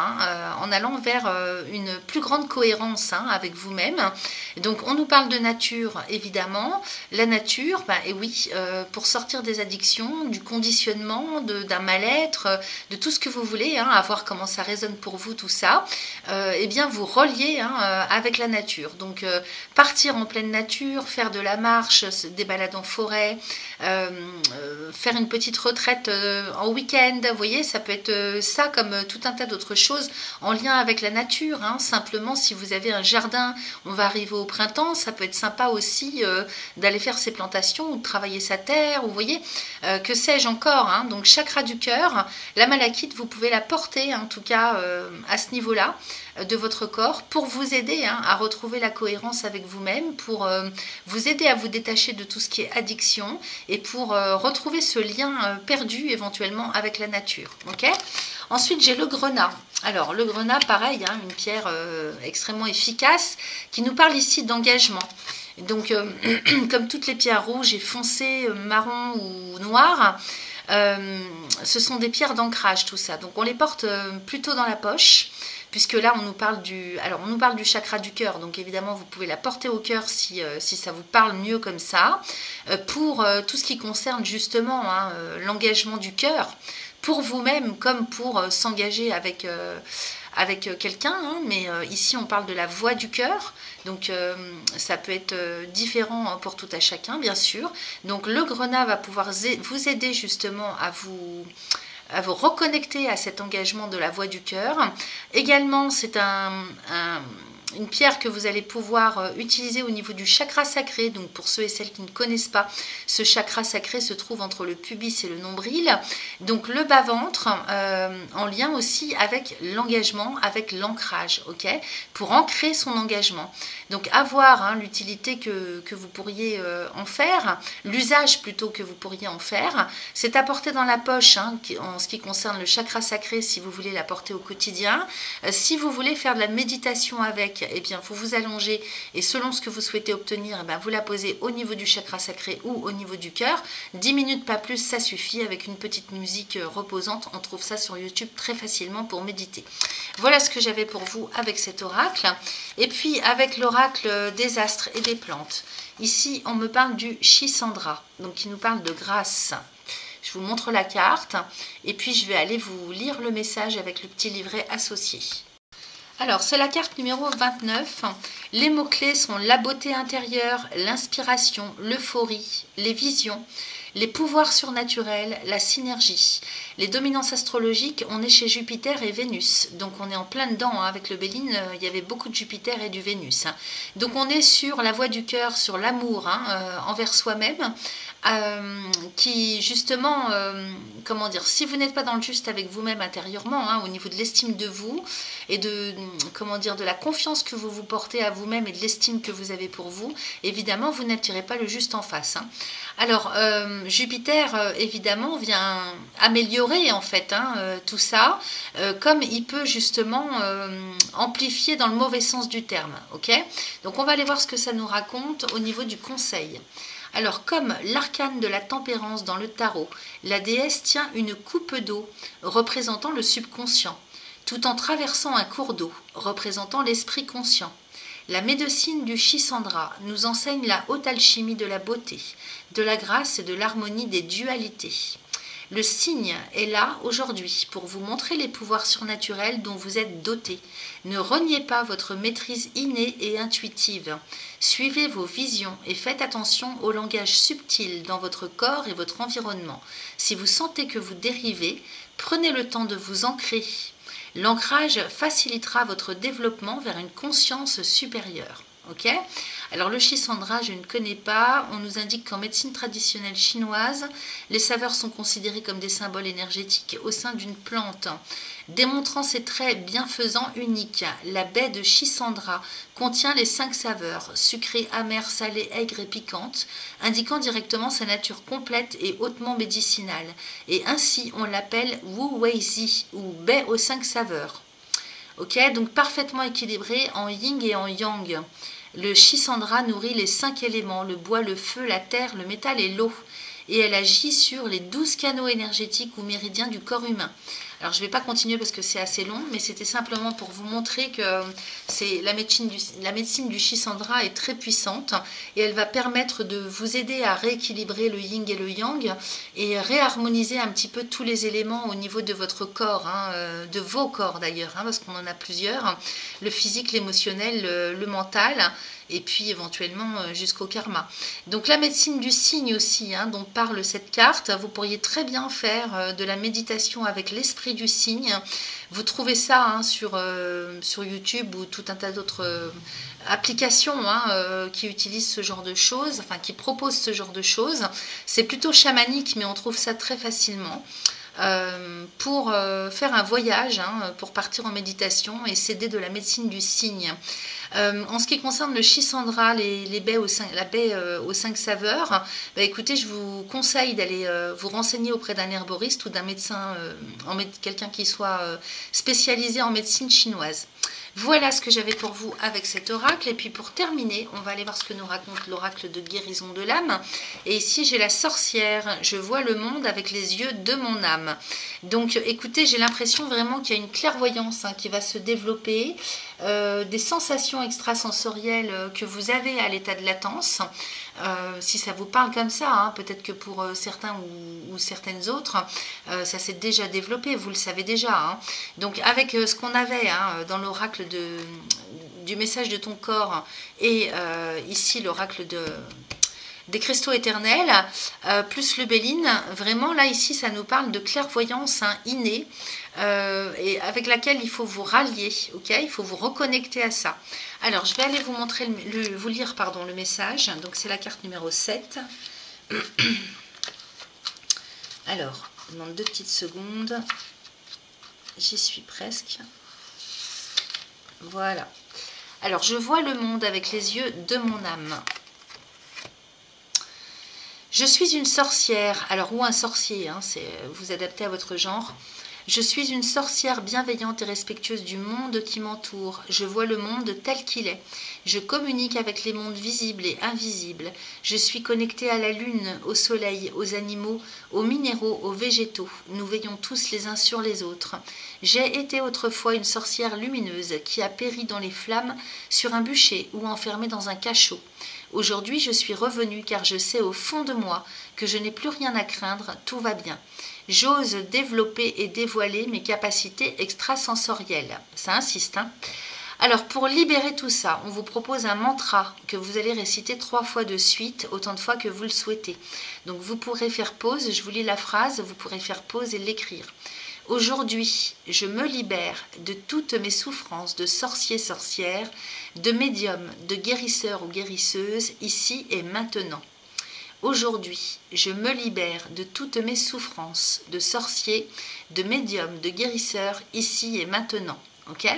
en allant vers une plus grande cohérence avec vous-même. Donc on nous parle de nature évidemment. La nature, et oui, pour sortir des addictions, du conditionnement, d'un mal-être, de tout ce que vous voulez, à voir comment ça résonne pour vous tout ça, eh bien vous reliez avec la nature. Donc partir en pleine nature, faire de la marche, des balades en forêt, faire une petite retraite en week-end, vous voyez, ça peut être ça comme tout un tas d'autres choses en lien avec la nature. Simplement, si vous avez un jardin, on va arriver au printemps, ça peut être sympa aussi d'aller faire ses plantations ou de travailler sa terre, vous voyez, que sais-je encore. Donc, chakra du cœur, la malachite, vous pouvez la porter, en tout cas à ce niveau-là de votre corps pour vous aider à retrouver la cohérence avec vous-même, pour vous aider à vous détacher de tout ce qui est addiction et pour retrouver ce lien perdu éventuellement avec la nature. Okay. Ensuite, j'ai le grenat. Alors, le grenat, pareil, une pierre extrêmement efficace qui nous parle ici d'engagement. Donc, comme toutes les pierres rouges et foncées, marron ou noires, ce sont des pierres d'ancrage, tout ça. Donc, on les porte plutôt dans la poche, puisque là, on nous parle du chakra du cœur. Donc, évidemment, vous pouvez la porter au cœur si ça vous parle mieux comme ça. Pour tout ce qui concerne justement l'engagement du cœur, pour vous-même comme pour s'engager avec quelqu'un, mais ici on parle de la voix du cœur, donc ça peut être différent pour tout à chacun bien sûr. Donc le grenat va pouvoir vous aider justement à vous reconnecter à cet engagement de la voix du cœur. Également, c'est une pierre que vous allez pouvoir utiliser au niveau du chakra sacré. Donc pour ceux et celles qui ne connaissent pas, ce chakra sacré se trouve entre le pubis et le nombril. Donc le bas-ventre, en lien aussi avec l'engagement, avec l'ancrage, ok, pour ancrer son engagement. Donc avoir l'utilité que vous pourriez en faire, l'usage plutôt que vous pourriez en faire, c'est à porter dans la poche en ce qui concerne le chakra sacré si vous voulez la porter au quotidien. Si vous voulez faire de la méditation avec, eh bien, vous vous allongez et selon ce que vous souhaitez obtenir, vous la posez au niveau du chakra sacré ou au niveau du cœur. 10 minutes, pas plus, ça suffit. Avec une petite musique reposante, on trouve ça sur YouTube très facilement pour méditer. Voilà ce que j'avais pour vous avec cet oracle. Et puis, avec l'oracle des astres et des plantes. Ici, on me parle du Shisandra, donc qui nous parle de grâce. Je vous montre la carte et puis je vais aller vous lire le message avec le petit livret associé. Alors, c'est la carte numéro 29. Les mots-clés sont la beauté intérieure, l'inspiration, l'euphorie, les visions, les pouvoirs surnaturels, la synergie. Les dominances astrologiques, on est chez Jupiter et Vénus. Donc, on est en plein dedans. Avec le Béline, il y avait beaucoup de Jupiter et du Vénus. Donc, on est sur la voie du cœur, sur l'amour envers soi-même. Qui justement, comment dire, si vous n'êtes pas dans le juste avec vous-même intérieurement, au niveau de l'estime de vous et de, comment dire, de la confiance que vous vous portez à vous-même et de l'estime que vous avez pour vous, évidemment, vous n'attirez pas le juste en face. Alors, Jupiter, évidemment, vient améliorer en fait tout ça, comme il peut justement amplifier dans le mauvais sens du terme. Ok ? Donc, on va aller voir ce que ça nous raconte au niveau du conseil. Alors, comme l'arcane de la tempérance dans le tarot, la déesse tient une coupe d'eau représentant le subconscient, tout en traversant un cours d'eau représentant l'esprit conscient. La médecine du Shisandra nous enseigne la haute alchimie de la beauté, de la grâce et de l'harmonie des dualités. Le signe est là aujourd'hui pour vous montrer les pouvoirs surnaturels dont vous êtes doté. Ne reniez pas votre maîtrise innée et intuitive. Suivez vos visions et faites attention au langage subtil dans votre corps et votre environnement. Si vous sentez que vous dérivez, prenez le temps de vous ancrer. L'ancrage facilitera votre développement vers une conscience supérieure. Ok ? Alors le Shisandra, je ne connais pas. On nous indique qu'en médecine traditionnelle chinoise, les saveurs sont considérées comme des symboles énergétiques au sein d'une plante. Démontrant ses traits bienfaisants uniques, la baie de Shisandra contient les 5 saveurs, sucrée, amère, salée, aigre et piquante, indiquant directement sa nature complète et hautement médicinale. Et ainsi, on l'appelle Wu Weizi, ou baie aux 5 saveurs. Ok, donc parfaitement équilibré en yin et en yang. Le Shisandra nourrit les 5 éléments, le bois, le feu, la terre, le métal et l'eau. Et elle agit sur les 12 canaux énergétiques ou méridiens du corps humain. Alors je ne vais pas continuer parce que c'est assez long, mais c'était simplement pour vous montrer que la médecine du Shisandra est très puissante et elle va permettre de vous aider à rééquilibrer le yin et le yang et réharmoniser un petit peu tous les éléments au niveau de votre corps, de vos corps d'ailleurs, parce qu'on en a plusieurs, le physique, l'émotionnel, le mental, et puis éventuellement jusqu'au karma. Donc la médecine du signe aussi, dont parle cette carte, vous pourriez très bien faire de la méditation avec l'esprit du signe. Vous trouvez ça sur YouTube ou tout un tas d'autres applications qui utilisent ce genre de choses, enfin qui proposent ce genre de choses. C'est plutôt chamanique, mais on trouve ça très facilement. Pour faire un voyage, pour partir en méditation et s'aider de la médecine du signe. En ce qui concerne le Shisandra, la baie aux 5 saveurs, écoutez, je vous conseille d'aller vous renseigner auprès d'un herboriste ou d'un médecin, quelqu'un qui soit spécialisé en médecine chinoise. Voilà ce que j'avais pour vous avec cet oracle. Et puis pour terminer, on va aller voir ce que nous raconte l'oracle de guérison de l'âme. Et ici, j'ai la sorcière. Je vois le monde avec les yeux de mon âme. Donc écoutez, j'ai l'impression vraiment qu'il y a une clairvoyance qui va se développer, des sensations extrasensorielles que vous avez à l'état de latence. Si ça vous parle comme ça, peut-être que pour certains ou certaines autres, ça s'est déjà développé, vous le savez déjà. Donc avec ce qu'on avait dans l'oracle du message de ton corps et ici l'oracle des cristaux éternels, plus le Béline, vraiment là ici ça nous parle de clairvoyance innée et avec laquelle il faut vous rallier, ok, il faut vous reconnecter à ça. Alors je vais aller vous montrer, vous lire le message, donc c'est la carte numéro 7. Alors, je demande 2 petites secondes, j'y suis presque. Voilà. Alors je vois le monde avec les yeux de mon âme. Je suis une sorcière, alors ou un sorcier, vous adaptez à votre genre. Je suis une sorcière bienveillante et respectueuse du monde qui m'entoure. Je vois le monde tel qu'il est. Je communique avec les mondes visibles et invisibles. Je suis connectée à la lune, au soleil, aux animaux, aux minéraux, aux végétaux. Nous veillons tous les uns sur les autres. J'ai été autrefois une sorcière lumineuse qui a péri dans les flammes sur un bûcher ou enfermée dans un cachot. Aujourd'hui, je suis revenue car je sais au fond de moi que je n'ai plus rien à craindre, tout va bien. J'ose développer et dévoiler mes capacités extrasensorielles. Ça insiste, Alors, pour libérer tout ça, on vous propose un mantra que vous allez réciter 3 fois de suite, autant de fois que vous le souhaitez. Donc, vous pourrez faire pause, je vous lis la phrase, vous pourrez faire pause et l'écrire. Aujourd'hui, je me libère de toutes mes souffrances de sorcier-sorcière, de médium, de guérisseur ou guérisseuse, ici et maintenant. Aujourd'hui, je me libère de toutes mes souffrances de sorcier, de médium, de guérisseur, ici et maintenant. Okay ?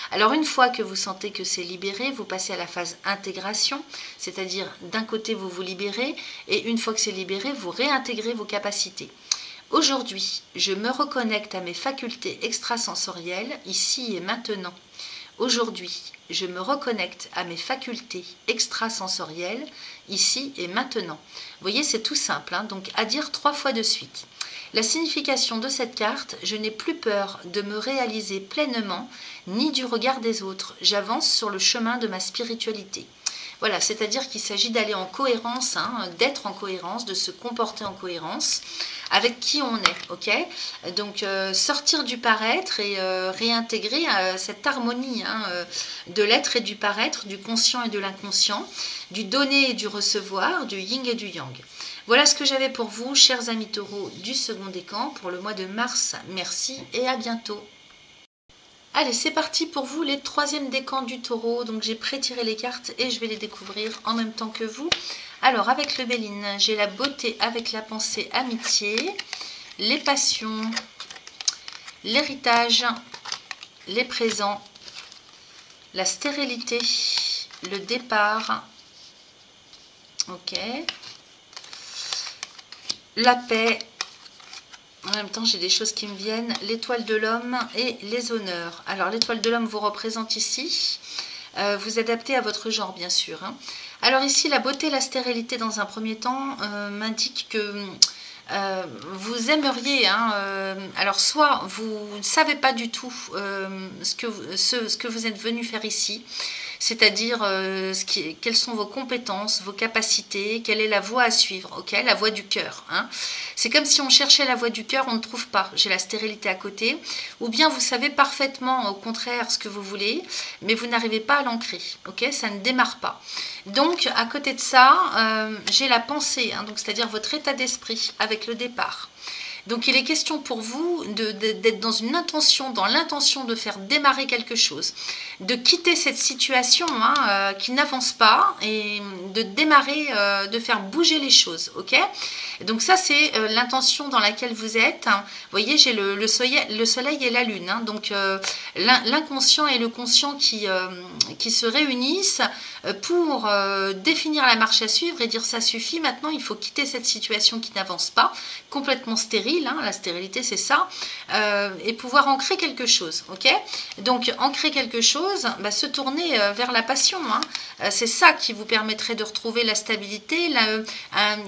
Alors une fois que vous sentez que c'est libéré, vous passez à la phase intégration, c'est-à-dire d'un côté vous vous libérez et une fois que c'est libéré, vous réintégrez vos capacités. Aujourd'hui, je me reconnecte à mes facultés extrasensorielles, ici et maintenant. Aujourd'hui, je me reconnecte à mes facultés extrasensorielles, ici et maintenant. Vous voyez, c'est tout simple, donc à dire 3 fois de suite. La signification de cette carte, je n'ai plus peur de me réaliser pleinement, ni du regard des autres. J'avance sur le chemin de ma spiritualité. Voilà, c'est-à-dire qu'il s'agit d'aller en cohérence, hein, d'être en cohérence, de se comporter en cohérence avec qui on est, ok? Donc sortir du paraître et réintégrer cette harmonie hein, de l'être et du paraître, du conscient et de l'inconscient, du donner et du recevoir, du yin et du yang. Voilà ce que j'avais pour vous, chers amis taureaux du second décan, pour le mois de mars. Merci et à bientôt. Allez, c'est parti pour vous, les troisièmes décans du taureau. Donc j'ai pré-tiré les cartes et je vais les découvrir en même temps que vous. Alors avec le Béline, j'ai la beauté avec la pensée amitié, les passions, l'héritage, les présents, la stérilité, le départ, ok, la paix. En même temps, j'ai des choses qui me viennent. L'étoile de l'homme et les honneurs. Alors, l'étoile de l'homme vous représente ici. Vous adaptez à votre genre, bien sûr. Hein. Alors ici, la beauté et la stérilité, dans un premier temps, m'indique que vous aimeriez... Hein, alors, soit vous ne savez pas du tout ce que vous êtes venu faire ici, c'est-à-dire quelles sont vos compétences, vos capacités, quelle est la voie à suivre, ok, la voie du cœur. Hein. C'est comme si on cherchait la voie du cœur, on ne trouve pas. J'ai la stérilité à côté. Ou bien vous savez parfaitement, au contraire, ce que vous voulez, mais vous n'arrivez pas à l'ancrer, ok, ça ne démarre pas. Donc, à côté de ça, j'ai la pensée, hein, c'est-à-dire votre état d'esprit avec le départ. Donc, il est question pour vous d'être dans une intention, dans l'intention de faire démarrer quelque chose, de quitter cette situation hein, qui n'avance pas et de démarrer, de faire bouger les choses, ok? Donc ça, c'est l'intention dans laquelle vous êtes. Vous voyez, j'ai le soleil et la lune. Hein, donc, l'inconscient et le conscient qui se réunissent pour définir la marche à suivre et dire ça suffit, maintenant, il faut quitter cette situation qui n'avance pas, complètement stérile. Hein, la stérilité c'est ça, et pouvoir ancrer quelque chose, ok? Donc ancrer quelque chose, bah, se tourner vers la passion, hein. C'est ça qui vous permettrait de retrouver la stabilité,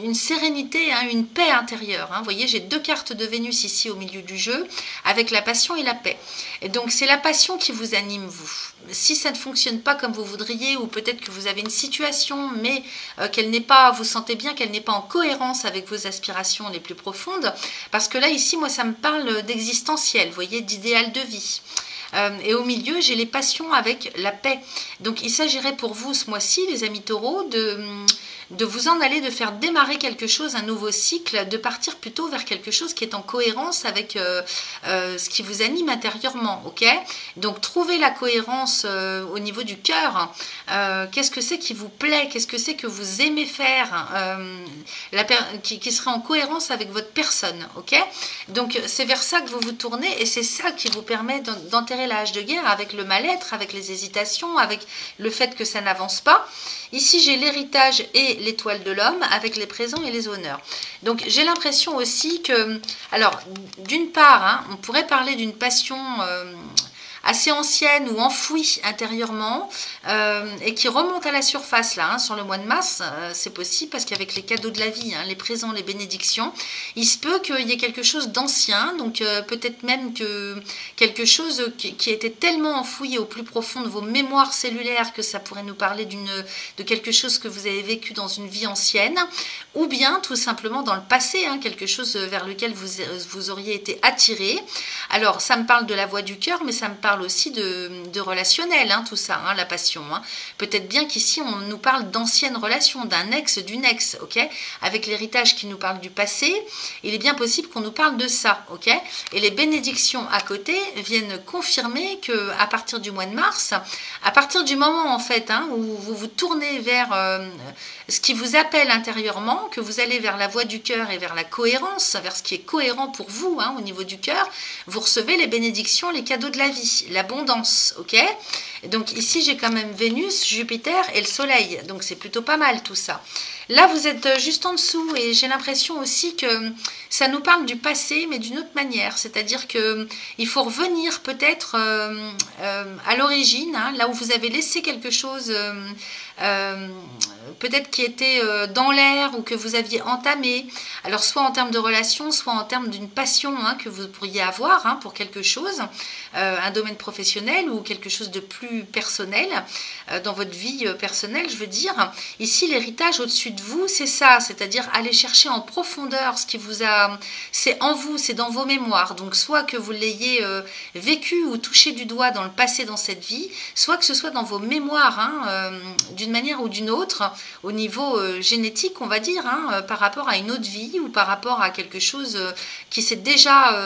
une sérénité, hein, une paix intérieure, hein. Vous voyez, j'ai deux cartes de Vénus ici au milieu du jeu, avec la passion et la paix, et donc c'est la passion qui vous anime vous. Si ça ne fonctionne pas comme vous voudriez, ou peut-être que vous avez une situation, mais qu'elle n'est pas, vous sentez bien qu'elle n'est pas en cohérence avec vos aspirations les plus profondes, parce que là, ici, moi, ça me parle d'existentiel, vous voyez, d'idéal de vie. Et au milieu, j'ai les passions avec la paix. Donc, il s'agirait pour vous, ce mois-ci, les amis taureaux, de vous en aller, de faire démarrer quelque chose, un nouveau cycle, de partir plutôt vers quelque chose qui est en cohérence avec ce qui vous anime intérieurement, ok? Donc, trouvez la cohérence au niveau du cœur. Qu'est-ce que c'est qui vous plaît? Qu'est-ce que c'est que vous aimez faire qui serait en cohérence avec votre personne, ok? Donc, c'est vers ça que vous vous tournez et c'est ça qui vous permet d'enterrer la hache de guerre avec le mal-être, avec les hésitations, avec le fait que ça n'avance pas. Ici, j'ai l'héritage et l'étoile de l'homme avec les présents et les honneurs. Donc, j'ai l'impression aussi que, alors, d'une part, hein, on pourrait parler d'une passion assez ancienne ou enfouie intérieurement et qui remonte à la surface là, hein, sur le mois de mars, c'est possible parce qu'avec les cadeaux de la vie, hein, les présents, les bénédictions, il se peut qu'il y ait quelque chose d'ancien, donc peut-être même que quelque chose qui était tellement enfoui au plus profond de vos mémoires cellulaires que ça pourrait nous parler de quelque chose que vous avez vécu dans une vie ancienne, ou bien tout simplement dans le passé, hein, quelque chose vers lequel vous auriez été attiré. Alors ça me parle de la voie du cœur, mais ça me parle aussi de relationnel, hein, tout ça, hein, la passion. Hein. Peut-être bien qu'ici, on nous parle d'anciennes relations, d'un ex, d'une ex, ok? Avec l'héritage qui nous parle du passé, il est bien possible qu'on nous parle de ça, ok? Et les bénédictions à côté viennent confirmer qu'à partir du mois de mars, à partir du moment, en fait, hein, où vous vous tournez vers ce qui vous appelle intérieurement, que vous allez vers la voie du cœur et vers la cohérence, vers ce qui est cohérent pour vous, hein, au niveau du cœur, vous recevez les bénédictions, les cadeaux de la vie, l'abondance, ok? Et donc ici, j'ai quand même Vénus, Jupiter et le Soleil, donc c'est plutôt pas mal tout ça. Là, vous êtes juste en dessous et j'ai l'impression aussi que ça nous parle du passé, mais d'une autre manière. C'est-à-dire qu'il faut revenir peut-être à l'origine, hein, là où vous avez laissé quelque chose peut-être qui était dans l'air ou que vous aviez entamé. Alors soit en termes de relation, soit en termes d'une passion hein, que vous pourriez avoir hein, pour quelque chose, un domaine professionnel ou quelque chose de plus personnel, dans votre vie personnelle, je veux dire. Ici, l'héritage au-dessus de vous, c'est ça, c'est-à-dire aller chercher en profondeur ce qui vous a... C'est en vous, c'est dans vos mémoires. Donc soit que vous l'ayez vécu ou touché du doigt dans le passé dans cette vie, soit que ce soit dans vos mémoires, hein, d'une manière ou d'une autre, au niveau génétique, on va dire, hein, par rapport à une autre vie ou par rapport à quelque chose qui s'est déjà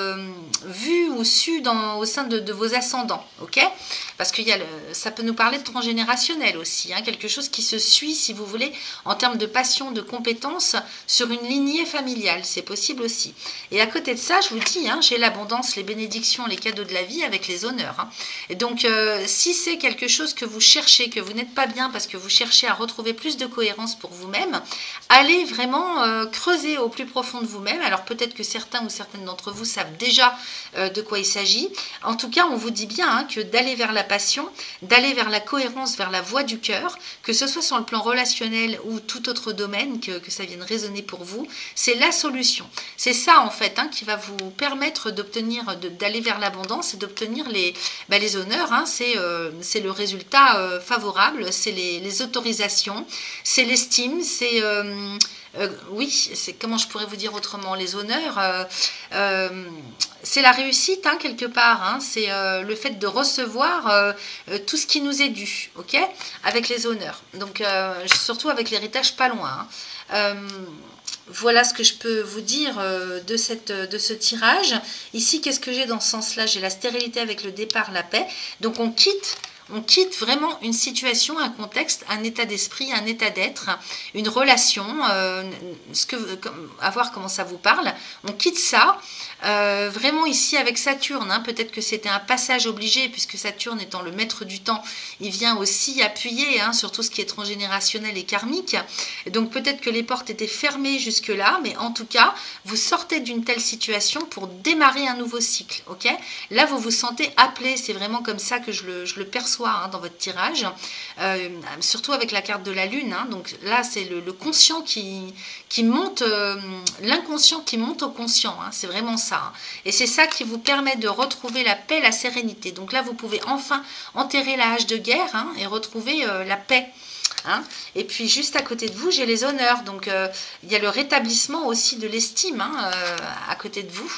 vu ou su au sein de vos ascendants, ok? Parce que ça peut nous parler de transgénérationnel aussi, hein, quelque chose qui se suit, si vous voulez, en termes de passion, de compétences, sur une lignée familiale, c'est possible aussi. Et à côté de ça, je vous dis, hein, j'ai l'abondance, les bénédictions, les cadeaux de la vie avec les honneurs. Hein. Et donc, si c'est quelque chose que vous cherchez, que vous n'êtes pas bien parce que vous cherchez à retrouver plus de cohérence pour vous-même, allez vraiment creuser au plus profond de vous-même. Alors peut-être que certains ou certaines d'entre vous savent déjà de quoi il s'agit. En tout cas, on vous dit bien hein, que d'aller vers la passion, d'aller vers la cohérence, vers la voie du cœur, que ce soit sur le plan relationnel ou tout autre domaine, que ça vienne résonner pour vous, c'est la solution. C'est ça en fait hein, qui va vous permettre d'obtenir, d'aller vers l'abondance et d'obtenir les honneurs. Hein. C'est le résultat favorable, c'est les autorisations, c'est l'estime, c'est... oui, c'est comment je pourrais vous dire autrement, les honneurs, c'est la réussite hein, quelque part, hein, c'est le fait de recevoir tout ce qui nous est dû, ok, avec les honneurs, donc surtout avec l'héritage pas loin. Hein. Voilà ce que je peux vous dire de ce tirage. Ici, qu'est-ce que j'ai dans ce sens-là? J'ai la stérilité avec le départ, la paix, donc on quitte vraiment une situation, un contexte, un état d'esprit, un état d'être, une relation, à voir comment ça vous parle. On quitte ça, vraiment ici avec Saturne, hein, peut-être que c'était un passage obligé, puisque Saturne étant le maître du temps, il vient aussi appuyer hein, sur tout ce qui est transgénérationnel et karmique. Et donc peut-être que les portes étaient fermées jusque-là, mais en tout cas, vous sortez d'une telle situation pour démarrer un nouveau cycle. Ok, là, vous vous sentez appelé, c'est vraiment comme ça que je le perçois. Hein, dans votre tirage, surtout avec la carte de la lune, hein, donc là c'est le conscient qui monte, l'inconscient qui monte au conscient, hein, c'est vraiment ça, hein. Et c'est ça qui vous permet de retrouver la paix, la sérénité, donc là vous pouvez enfin enterrer la hache de guerre hein, et retrouver la paix. Hein. Et puis juste à côté de vous, j'ai les honneurs, donc il y a le rétablissement aussi de l'estime hein, à côté de vous.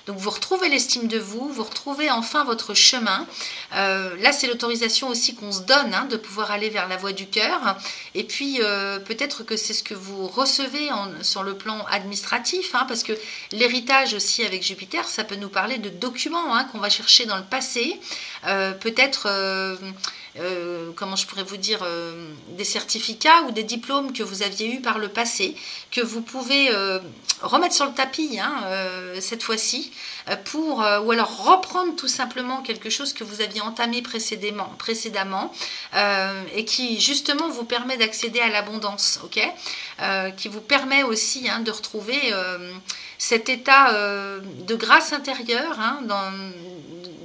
Donc vous retrouvez l'estime de vous, vous retrouvez enfin votre chemin. Là c'est l'autorisation aussi qu'on se donne hein, de pouvoir aller vers la voie du cœur. Et puis peut-être que c'est ce que vous recevez sur le plan administratif, hein, parce que l'héritage aussi avec Jupiter, ça peut nous parler de documents hein, qu'on va chercher dans le passé. Peut-être... comment je pourrais vous dire, des certificats ou des diplômes que vous aviez eus par le passé, que vous pouvez remettre sur le tapis hein, cette fois-ci, ou alors reprendre tout simplement quelque chose que vous aviez entamé précédemment et qui justement vous permet d'accéder à l'abondance, ok, qui vous permet aussi hein, de retrouver cet état de grâce intérieure, hein,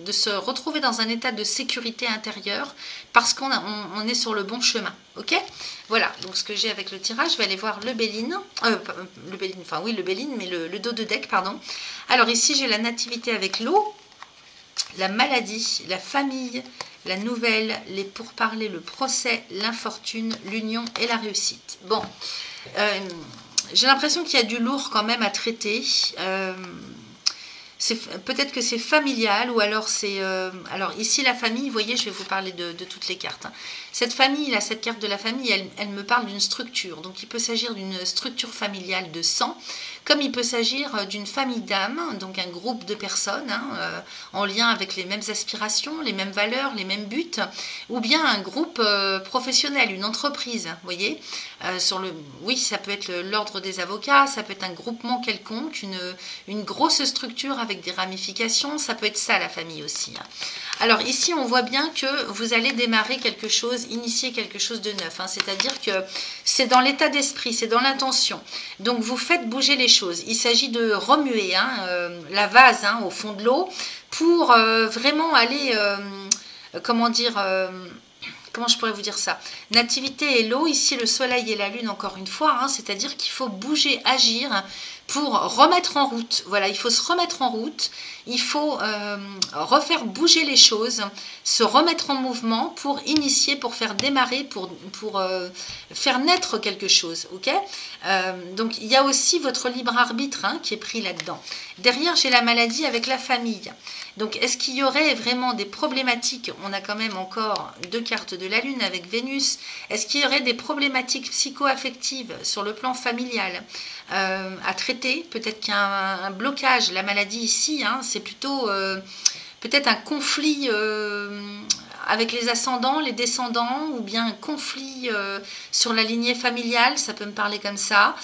de se retrouver dans un état de sécurité intérieure parce qu'on est sur le bon chemin, ok. Voilà, donc ce que j'ai avec le tirage, je vais aller voir le Béline, le Béline, mais le dos de deck, pardon. Alors ici, j'ai la nativité avec l'eau, la maladie, la famille, la nouvelle, les pourparlers, le procès, l'infortune, l'union et la réussite. Bon, j'ai l'impression qu'il y a du lourd quand même à traiter. Peut-être que c'est familial ou alors c'est... alors ici la famille, vous voyez, je vais vous parler de toutes les cartes. Hein. Cette famille, là, cette carte de la famille, elle me parle d'une structure. Donc il peut s'agir d'une structure familiale de sang, comme il peut s'agir d'une famille d'âmes, donc un groupe de personnes hein, en lien avec les mêmes aspirations, les mêmes valeurs, les mêmes buts, ou bien un groupe professionnel, une entreprise, vous voyez. Oui, ça peut être l'ordre des avocats, ça peut être un groupement quelconque, une grosse structure avec des ramifications, ça peut être ça la famille aussi. Hein. Alors ici, on voit bien que vous allez démarrer quelque chose, initier quelque chose de neuf. Hein, c'est-à-dire que c'est dans l'état d'esprit, c'est dans l'intention. Donc vous faites bouger les choses. Il s'agit de remuer hein, la vase hein, au fond de l'eau pour vraiment aller, comment dire, comment je pourrais vous dire ça? Nativité et l'eau, ici le soleil et la lune encore une fois, hein, c'est-à-dire qu'il faut bouger, agir pour remettre en route. Voilà, il faut se remettre en route, il faut refaire bouger les choses, se remettre en mouvement pour initier, pour faire démarrer, pour faire naître quelque chose, ok? Donc il y a aussi votre libre arbitre hein, qui est pris là-dedans. Derrière, j'ai la maladie avec la famille. Donc, est-ce qu'il y aurait vraiment des problématiques? On a quand même encore 2 cartes de la Lune avec Vénus. Est-ce qu'il y aurait des problématiques psycho-affectives sur le plan familial à traiter? Peut-être qu'il y a un blocage. La maladie ici, hein, c'est plutôt peut-être un conflit avec les ascendants, les descendants, ou bien un conflit sur la lignée familiale, ça peut me parler comme ça.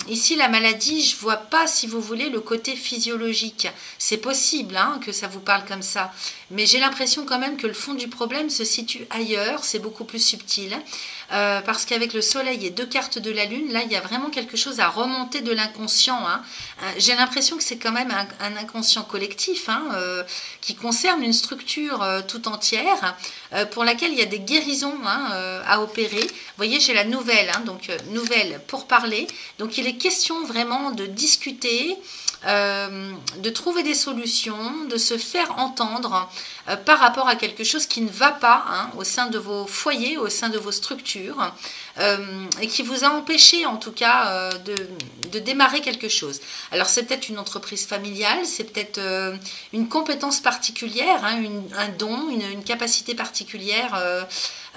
Ici, la maladie, je ne vois pas, si vous voulez, le côté physiologique. C'est possible hein, que ça vous parle comme ça, mais j'ai l'impression quand même que le fond du problème se situe ailleurs, c'est beaucoup plus subtil, parce qu'avec le soleil et 2 cartes de la lune, là, il y a vraiment quelque chose à remonter de l'inconscient. Hein. J'ai l'impression que c'est quand même un inconscient collectif, hein, qui concerne une structure tout entière, pour laquelle il y a des guérisons hein, à opérer. Vous voyez, j'ai la nouvelle, hein, donc nouvelle pour parler. Donc il est question vraiment de discuter, de trouver des solutions, de se faire entendre par rapport à quelque chose qui ne va pas hein, au sein de vos foyers, au sein de vos structures, et qui vous a empêché en tout cas de démarrer quelque chose. Alors c'est peut-être une entreprise familiale, c'est peut-être une compétence particulière, hein, un don, une capacité particulière,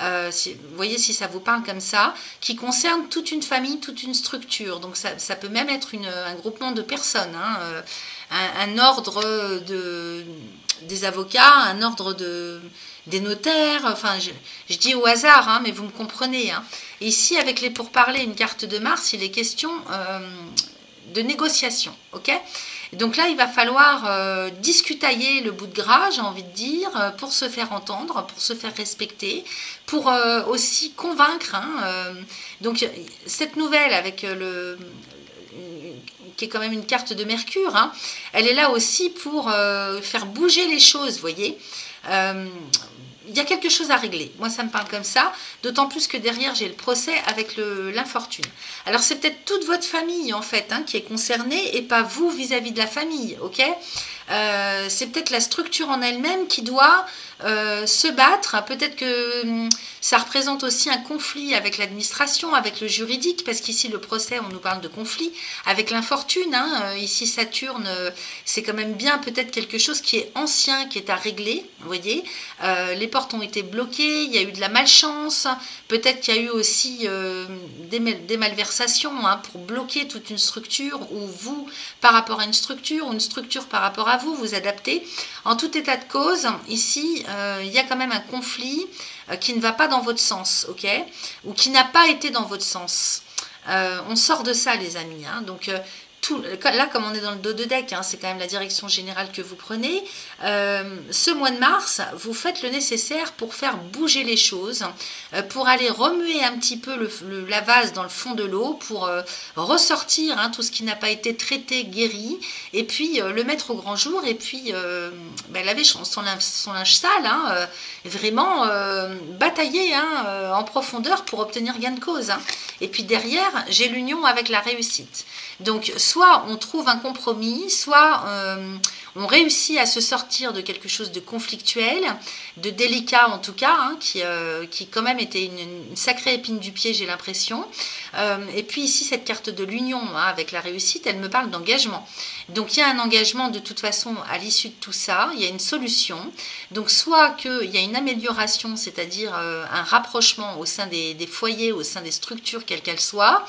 vous voyez si ça vous parle comme ça, qui concerne toute une famille, toute une structure. Donc ça peut même être un groupement de personnes, hein, un ordre des avocats, un ordre des notaires, enfin je dis au hasard, hein, mais vous me comprenez. Hein. Et ici, avec les pourparlers, une carte de Mars, il est question de négociation, ok? Donc là, il va falloir discutailler le bout de gras, j'ai envie de dire, pour se faire entendre, pour se faire respecter, pour aussi convaincre. Hein, donc cette nouvelle avec qui est quand même une carte de Mercure, hein, elle est là aussi pour faire bouger les choses, vous voyez. Il y a quelque chose à régler. Moi, ça me parle comme ça, d'autant plus que derrière, j'ai le procès avec l'infortune. Alors, c'est peut-être toute votre famille, en fait, hein, qui est concernée, et pas vous vis-à-vis de la famille, ok? C'est peut-être la structure en elle-même qui doit se battre. Peut-être que ça représente aussi un conflit avec l'administration, avec le juridique, parce qu'ici le procès, on nous parle de conflit avec l'infortune. Hein. Ici Saturne, c'est quand même bien peut-être quelque chose qui est ancien, qui est à régler. Vous voyez, les portes ont été bloquées, il y a eu de la malchance. Peut-être qu'il y a eu aussi des malversations hein, pour bloquer toute une structure, ou vous par rapport à une structure, ou une structure par rapport à vous, vous adaptez. En tout état de cause, ici, il y a quand même un conflit qui ne va pas dans votre sens, ok? Ou qui n'a pas été dans votre sens. On sort de ça, les amis. Hein, donc, là, comme on est dans le dos de deck, hein, c'est quand même la direction générale que vous prenez. Ce mois de mars, vous faites le nécessaire pour faire bouger les choses, pour aller remuer un petit peu la vase dans le fond de l'eau, pour ressortir hein, tout ce qui n'a pas été traité, guéri, et puis le mettre au grand jour, et puis laver son linge sale, hein, vraiment batailler hein, en profondeur pour obtenir gain de cause. Hein. Et puis derrière, j'ai l'union avec la réussite. Donc, soit on trouve un compromis, soit on réussit à se sortir de quelque chose de conflictuel, de délicat en tout cas, hein, qui quand même était une sacrée épine du pied, j'ai l'impression. Et puis ici, cette carte de l'union hein, avec la réussite, elle me parle d'engagement. Donc, il y a un engagement de toute façon à l'issue de tout ça, il y a une solution. Donc, soit qu'il y a une amélioration, c'est-à-dire un rapprochement au sein des foyers, au sein des structures, quelles qu'elles soient.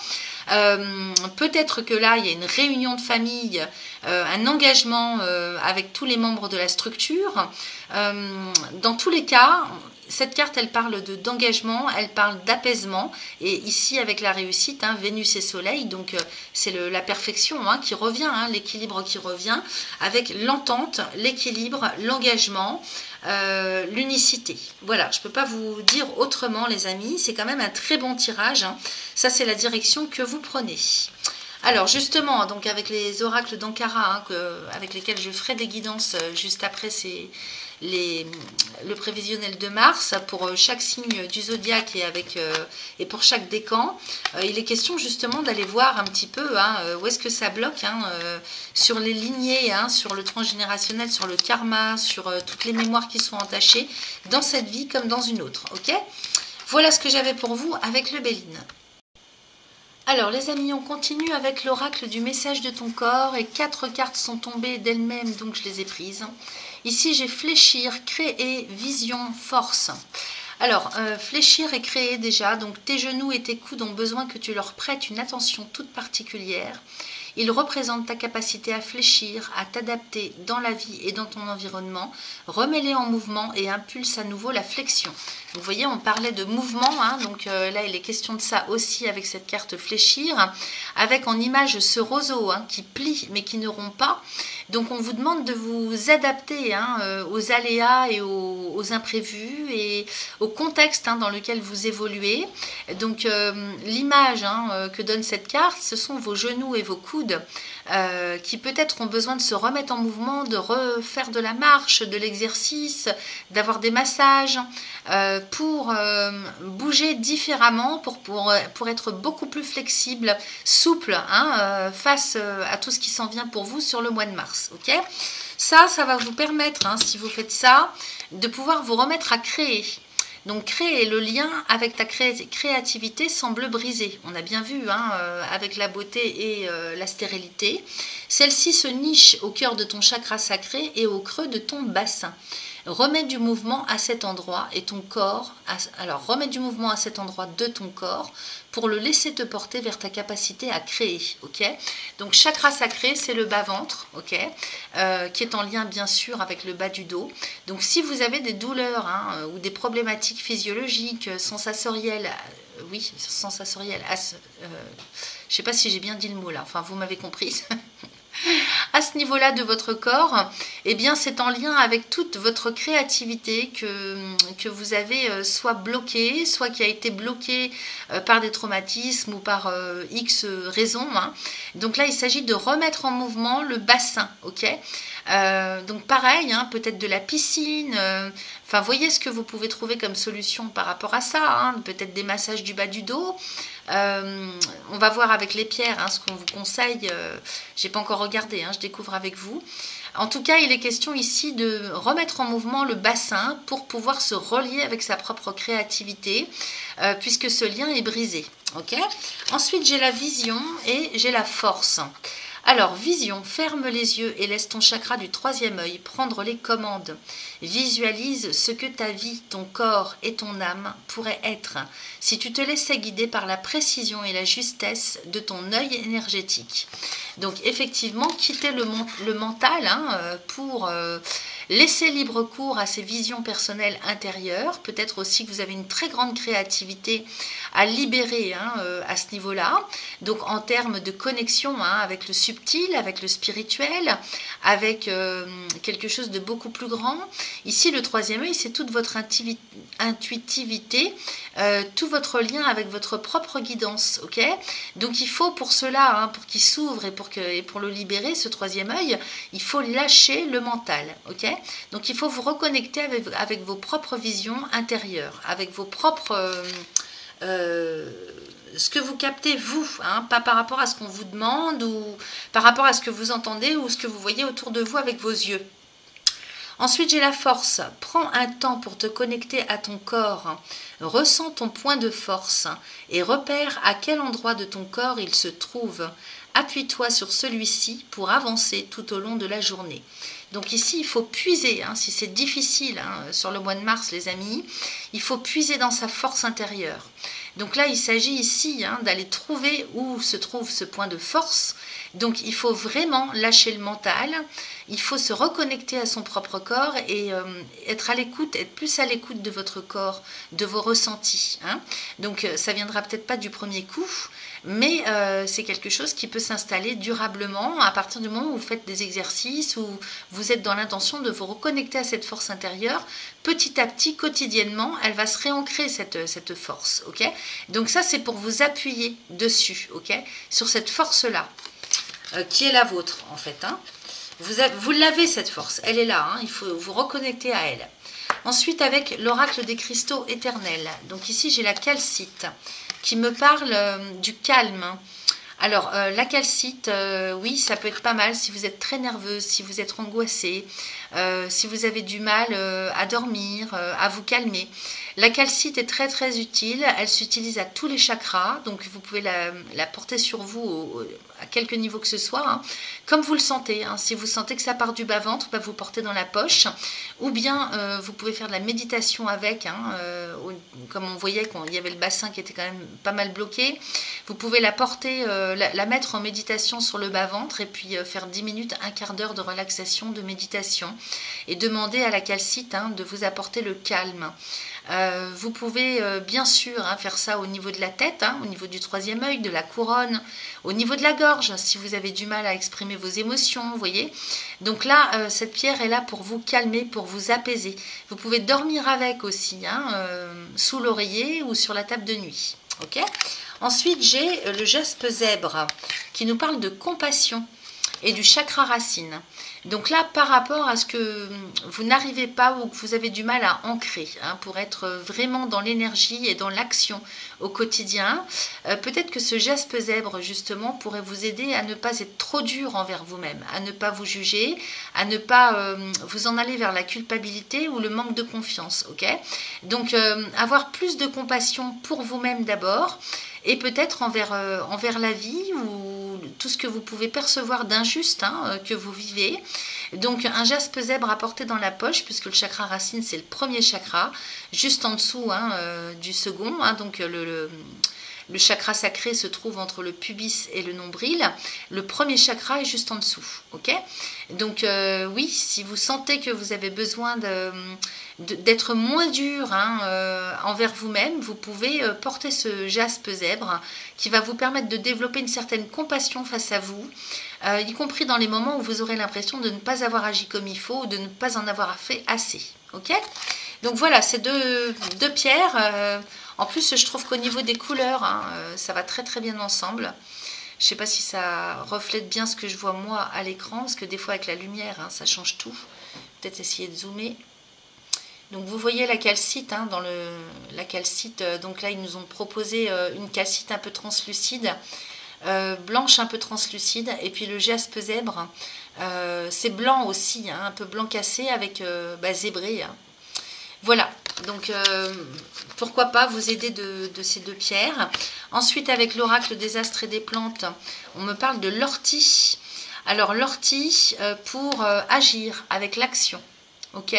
Peut-être que là, il y a une réunion de famille, un engagement avec tous les membres de la structure. Dans tous les cas, cette carte, elle parle d'engagement, elle parle d'apaisement. Et ici, avec la réussite, hein, Vénus et Soleil, donc c'est la perfection hein, qui revient, hein, l'équilibre qui revient, avec l'entente, l'équilibre, l'engagement, l'unicité. Voilà, je ne peux pas vous dire autrement, les amis. C'est quand même un très bon tirage. Hein. Ça, c'est la direction que vous prenez. Alors justement, donc avec les oracles d'Ankara, hein, avec lesquels je ferai des guidances juste après le prévisionnel de Mars pour chaque signe du zodiaque et pour chaque décan. Il est question justement d'aller voir un petit peu où est-ce que ça bloque sur les lignées, sur le transgénérationnel, sur le karma, sur toutes les mémoires qui sont entachées dans cette vie comme dans une autre. Ok ? Voilà ce que j'avais pour vous avec le Béline. Alors les amis, on continue avec l'oracle du message de ton corps et 4 cartes sont tombées d'elles-mêmes, donc je les ai prises. Ici j'ai fléchir, créer, vision, force. Alors fléchir et créer déjà, donc tes genoux et tes coudes ont besoin que tu leur prêtes une attention toute particulière. Ils représentent ta capacité à fléchir, à t'adapter dans la vie et dans ton environnement. Remets-les en mouvement et impulse à nouveau la flexion. Donc, vous voyez, on parlait de mouvement, donc là il est question de ça aussi avec cette carte fléchir, avec en image ce roseau qui plie mais qui ne rompt pas. Donc on vous demande de vous adapter aux aléas et aux imprévus et au contexte dans lequel vous évoluez. Donc l'image que donne cette carte, ce sont vos genoux et vos coudes qui peut-être ont besoin de se remettre en mouvement, de refaire de la marche, de l'exercice, d'avoir des massages pour bouger différemment, pour être beaucoup plus flexible, souple face à tout ce qui s'en vient pour vous sur le mois de mars. Ok ? Ça va vous permettre, si vous faites ça, de pouvoir vous remettre à créer. Donc créer le lien avec ta créativité semble brisé. On a bien vu avec la beauté et la stérilité. Celle-ci se niche au cœur de ton chakra sacré et au creux de ton bassin. Remets du mouvement à cet endroit et ton corps. Alors remets du mouvement à cet endroit de ton corps pour le laisser te porter vers ta capacité à créer. Ok ? Donc chakra sacré, c'est le bas-ventre, ok, qui est en lien bien sûr avec le bas du dos. Donc si vous avez des douleurs ou des problématiques physiologiques, sensorielles, sensorielles, je ne sais pas si j'ai bien dit le mot là, enfin vous m'avez compris. À ce niveau-là de votre corps, eh bien c'est en lien avec toute votre créativité que vous avez soit bloquée, soit qui a été bloquée par des traumatismes ou par X raisons. Donc là, il s'agit de remettre en mouvement le bassin, ok ? Donc pareil, peut-être de la piscine, voyez ce que vous pouvez trouver comme solution par rapport à ça, peut-être des massages du bas du dos. On va voir avec les pierres ce qu'on vous conseille. J'ai pas encore regardé, je découvre avec vous. En tout cas, il est question ici de remettre en mouvement le bassin pour pouvoir se relier avec sa propre créativité, puisque ce lien est brisé. Okay ? Ensuite, j'ai la vision et j'ai la force. Alors, vision, ferme les yeux et laisse ton chakra du 3e œil prendre les commandes. Visualise ce que ta vie, ton corps et ton âme pourraient être si tu te laissais guider par la précision et la justesse de ton œil énergétique. Donc, effectivement, quitter le mental pour laisser libre cours à ces visions personnelles intérieures. Peut-être aussi que vous avez une très grande créativité à libérer à ce niveau-là. Donc, en termes de connexion avec le subtil, avec le spirituel, avec quelque chose de beaucoup plus grand. Ici, le 3e œil, c'est toute votre intuitivité, tout votre lien avec votre propre guidance. Ok ? Donc, il faut pour cela, pour qu'il s'ouvre et pour le libérer, ce 3e œil, il faut lâcher le mental. Ok ? Donc, il faut vous reconnecter avec vos propres visions intérieures, avec vos propres... ce que vous captez vous, pas par rapport à ce qu'on vous demande ou par rapport à ce que vous entendez ou ce que vous voyez autour de vous avec vos yeux. Ensuite, j'ai la force. Prends un temps pour te connecter à ton corps. Ressens ton point de force et repère à quel endroit de ton corps il se trouve. Appuie-toi sur celui-ci pour avancer tout au long de la journée. Donc ici, il faut puiser, si c'est difficile sur le mois de mars, les amis, il faut puiser dans sa force intérieure. Donc là, il s'agit ici d'aller trouver où se trouve ce point de force. Donc il faut vraiment lâcher le mental, il faut se reconnecter à son propre corps et être plus à l'écoute de votre corps, de vos ressentis. Donc ça viendra peut-être pas du premier coup, mais c'est quelque chose qui peut s'installer durablement à partir du moment où vous faites des exercices, où vous êtes dans l'intention de vous reconnecter à cette force intérieure. Petit à petit, quotidiennement, elle va se réancrer cette force. Ok ? Donc ça, c'est pour vous appuyer dessus, ok ? Sur cette force-là, qui est la vôtre en fait. Vous l'avez cette force, elle est là, hein, il faut vous reconnecter à elle. Ensuite avec l'oracle des cristaux éternels. Donc ici j'ai la calcite qui me parle du calme. Alors la calcite, oui ça peut être pas mal si vous êtes très nerveuse, si vous êtes angoissée, si vous avez du mal à dormir, à vous calmer. La calcite est très très utile, elle s'utilise à tous les chakras, donc vous pouvez la porter sur vous à quelque niveau que ce soit, hein, comme vous le sentez. Hein. Si vous sentez que ça part du bas-ventre, bah, vous portez dans la poche, ou bien vous pouvez faire de la méditation avec, hein, comme on voyait qu'il y avait le bassin qui était quand même pas mal bloqué. Vous pouvez la porter, la mettre en méditation sur le bas-ventre et puis faire 10 minutes, un quart d'heure de relaxation, de méditation et demander à la calcite hein, de vous apporter le calme. Vous pouvez bien sûr hein, faire ça au niveau de la tête, hein, au niveau du troisième œil, de la couronne, au niveau de la gorge, si vous avez du mal à exprimer vos émotions, vous voyez. Donc là, cette pierre est là pour vous calmer, pour vous apaiser. Vous pouvez dormir avec aussi, hein, sous l'oreiller ou sur la table de nuit. Okay. Ensuite, j'ai le jaspe zèbre qui nous parle de compassion et du chakra racine. Donc là, par rapport à ce que vous n'arrivez pas ou que vous avez du mal à ancrer, hein, pour être vraiment dans l'énergie et dans l'action au quotidien, peut-être que ce jaspe zèbre, justement, pourrait vous aider à ne pas être trop dur envers vous-même, à ne pas vous juger, à ne pas vous en aller vers la culpabilité ou le manque de confiance. Okay. Donc, avoir plus de compassion pour vous-même d'abord, et peut-être envers la vie ou tout ce que vous pouvez percevoir d'injuste hein, que vous vivez. Donc un jaspe zèbre à porter dans la poche, puisque le chakra racine c'est le premier chakra, juste en dessous hein, du second, hein, donc le chakra sacré se trouve entre le pubis et le nombril. Le premier chakra est juste en dessous. Okay. Donc oui, si vous sentez que vous avez besoin d'être moins dur hein, envers vous-même, vous pouvez porter ce jaspe zèbre qui va vous permettre de développer une certaine compassion face à vous, y compris dans les moments où vous aurez l'impression de ne pas avoir agi comme il faut ou de ne pas en avoir fait assez. Okay. Donc voilà, ces deux pierres. En plus, je trouve qu'au niveau des couleurs, hein, ça va très très bien ensemble. Je ne sais pas si ça reflète bien ce que je vois moi à l'écran, parce que des fois avec la lumière, hein, ça change tout. Peut-être essayer de zoomer. Donc vous voyez la calcite, hein, la calcite, donc là ils nous ont proposé une calcite un peu translucide, blanche un peu translucide, et puis le jaspe zèbre, c'est blanc aussi, hein, un peu blanc cassé avec zébré. Hein. Voilà, donc pourquoi pas vous aider de ces deux pierres. Ensuite, avec l'oracle des astres et des plantes, on me parle de l'ortie. Alors l'ortie pour agir avec l'action, ok.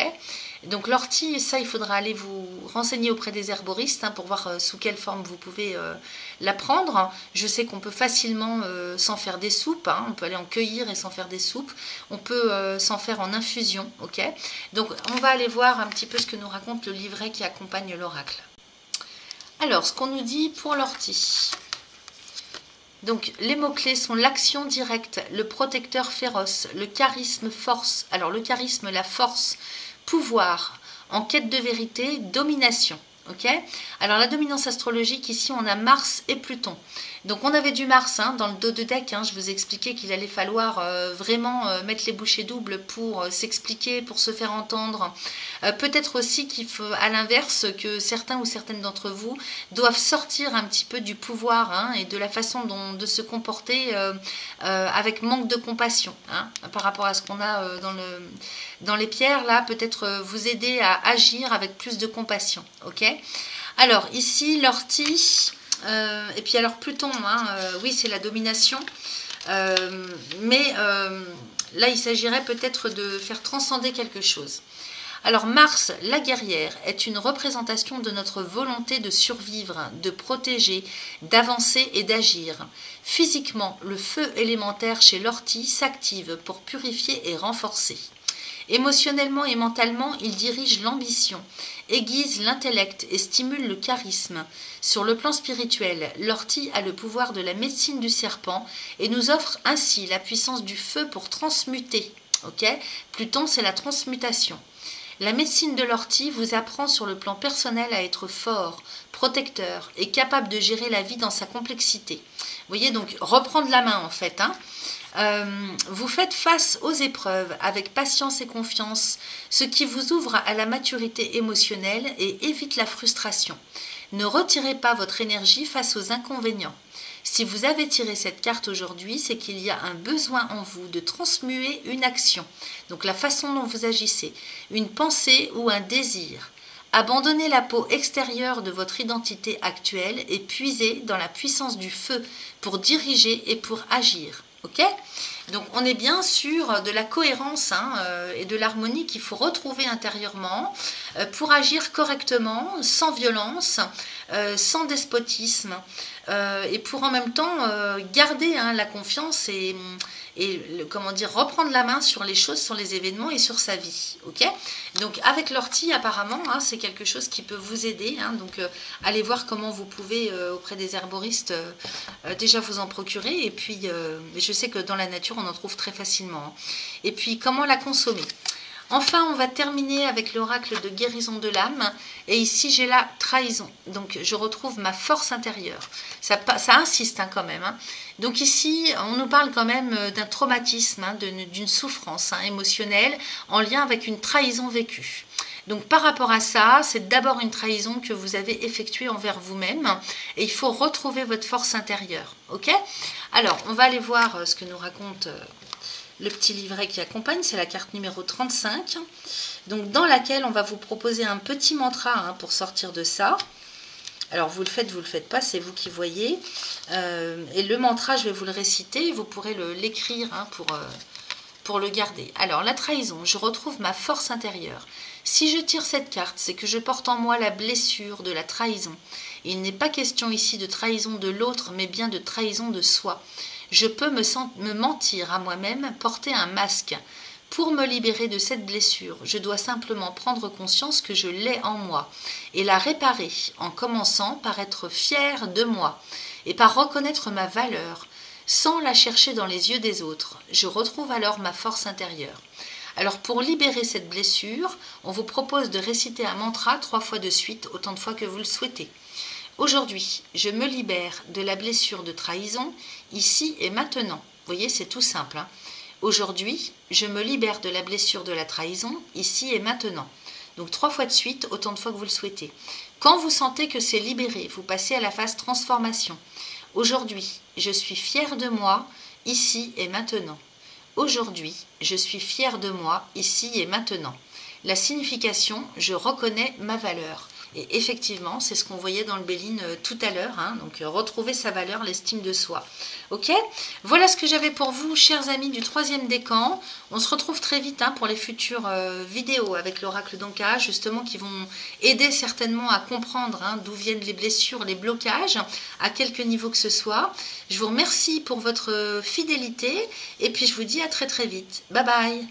Donc l'ortie, ça il faudra aller vous renseigner auprès des herboristes hein, pour voir sous quelle forme vous pouvez la prendre. Je sais qu'on peut facilement s'en faire des soupes, hein, on peut aller en cueillir et s'en faire des soupes. On peut s'en faire en infusion, ok. Donc on va aller voir un petit peu ce que nous raconte le livret qui accompagne l'oracle. Alors, ce qu'on nous dit pour l'ortie. Donc les mots-clés sont l'action directe, le protecteur féroce, le charisme force. Alors le charisme, la force, pouvoir, en quête de vérité, domination. Ok. Alors la dominance astrologique, ici on a Mars et Pluton. Donc on avait du Mars hein, dans le dos de deck, hein, je vous expliquais qu'il allait falloir vraiment mettre les bouchées doubles pour s'expliquer, pour se faire entendre. Peut-être aussi qu'il faut à l'inverse que certains ou certaines d'entre vous doivent sortir un petit peu du pouvoir hein, et de la façon de se comporter avec manque de compassion hein, par rapport à ce qu'on a dans les pierres là, peut-être vous aider à agir avec plus de compassion. Ok. Alors ici l'ortie et puis alors Pluton, hein, oui c'est la domination, mais là il s'agirait peut-être de faire transcender quelque chose. Alors Mars, la guerrière, est une représentation de notre volonté de survivre, de protéger, d'avancer et d'agir. Physiquement, le feu élémentaire chez l'ortie s'active pour purifier et renforcer. Émotionnellement et mentalement, il dirige l'ambition, aiguise l'intellect et stimule le charisme. Sur le plan spirituel, l'ortie a le pouvoir de la médecine du serpent et nous offre ainsi la puissance du feu pour transmuter. Okay. Pluton, c'est la transmutation. La médecine de l'ortie vous apprend sur le plan personnel à être fort, protecteur et capable de gérer la vie dans sa complexité. Vous voyez, donc reprendre la main en fait. Hein. Vous faites face aux épreuves avec patience et confiance, ce qui vous ouvre à la maturité émotionnelle et évite la frustration. Ne retirez pas votre énergie face aux inconvénients. Si vous avez tiré cette carte aujourd'hui, c'est qu'il y a un besoin en vous de transmuer une action, donc la façon dont vous agissez, une pensée ou un désir. Abandonnez la peau extérieure de votre identité actuelle et puisez dans la puissance du feu pour diriger et pour agir. Ok ? Donc on est bien sûr de la cohérence et de l'harmonie qu'il faut retrouver intérieurement pour agir correctement, sans violence, sans despotisme et pour en même temps garder la confiance et comment dire, reprendre la main sur les choses, sur les événements et sur sa vie. Ok ? Donc avec l'ortie apparemment c'est quelque chose qui peut vous aider. Donc allez voir comment vous pouvez auprès des herboristes déjà vous en procurer. Et puis je sais que dans la nature on en trouve très facilement. Et puis comment la consommer. Enfin, on va terminer avec l'oracle de guérison de l'âme. Et ici, j'ai la trahison. Donc, je retrouve ma force intérieure. Ça insiste quand même. Donc ici, on nous parle quand même d'un traumatisme, d'une souffrance émotionnelle en lien avec une trahison vécue. Donc par rapport à ça, c'est d'abord une trahison que vous avez effectuée envers vous-même et il faut retrouver votre force intérieure. Ok ? Alors, on va aller voir ce que nous raconte le petit livret qui accompagne, c'est la carte numéro 35, donc dans laquelle on va vous proposer un petit mantra pour sortir de ça. Alors vous le faites pas, c'est vous qui voyez. Et le mantra, je vais vous le réciter, vous pourrez l'écrire pour le garder. Alors la trahison, je retrouve ma force intérieure. Si je tire cette carte, c'est que je porte en moi la blessure de la trahison. Il n'est pas question ici de trahison de l'autre, mais bien de trahison de soi. Je peux me mentir à moi-même, porter un masque. Pour me libérer de cette blessure, je dois simplement prendre conscience que je l'ai en moi et la réparer en commençant par être fière de moi et par reconnaître ma valeur sans la chercher dans les yeux des autres. Je retrouve alors ma force intérieure. Alors pour libérer cette blessure, on vous propose de réciter un mantra 3 fois de suite, autant de fois que vous le souhaitez. Aujourd'hui, je me libère de la blessure de trahison, ici et maintenant. Vous voyez, c'est tout simple. Aujourd'hui, je me libère de la blessure de la trahison, ici et maintenant. Donc 3 fois de suite, autant de fois que vous le souhaitez. Quand vous sentez que c'est libéré, vous passez à la phase transformation. Aujourd'hui, je suis fière de moi, ici et maintenant. Aujourd'hui, je suis fière de moi, ici et maintenant. La signification, je reconnais ma valeur. Et effectivement, c'est ce qu'on voyait dans le Béline tout à l'heure. Donc, retrouver sa valeur, l'estime de soi. Ok ? Voilà ce que j'avais pour vous, chers amis du 3e décan. On se retrouve très vite pour les futures vidéos avec l'oracle d'Anka, justement, qui vont aider certainement à comprendre d'où viennent les blessures, les blocages, à quelque niveau que ce soit. Je vous remercie pour votre fidélité et puis je vous dis à très très vite. Bye bye.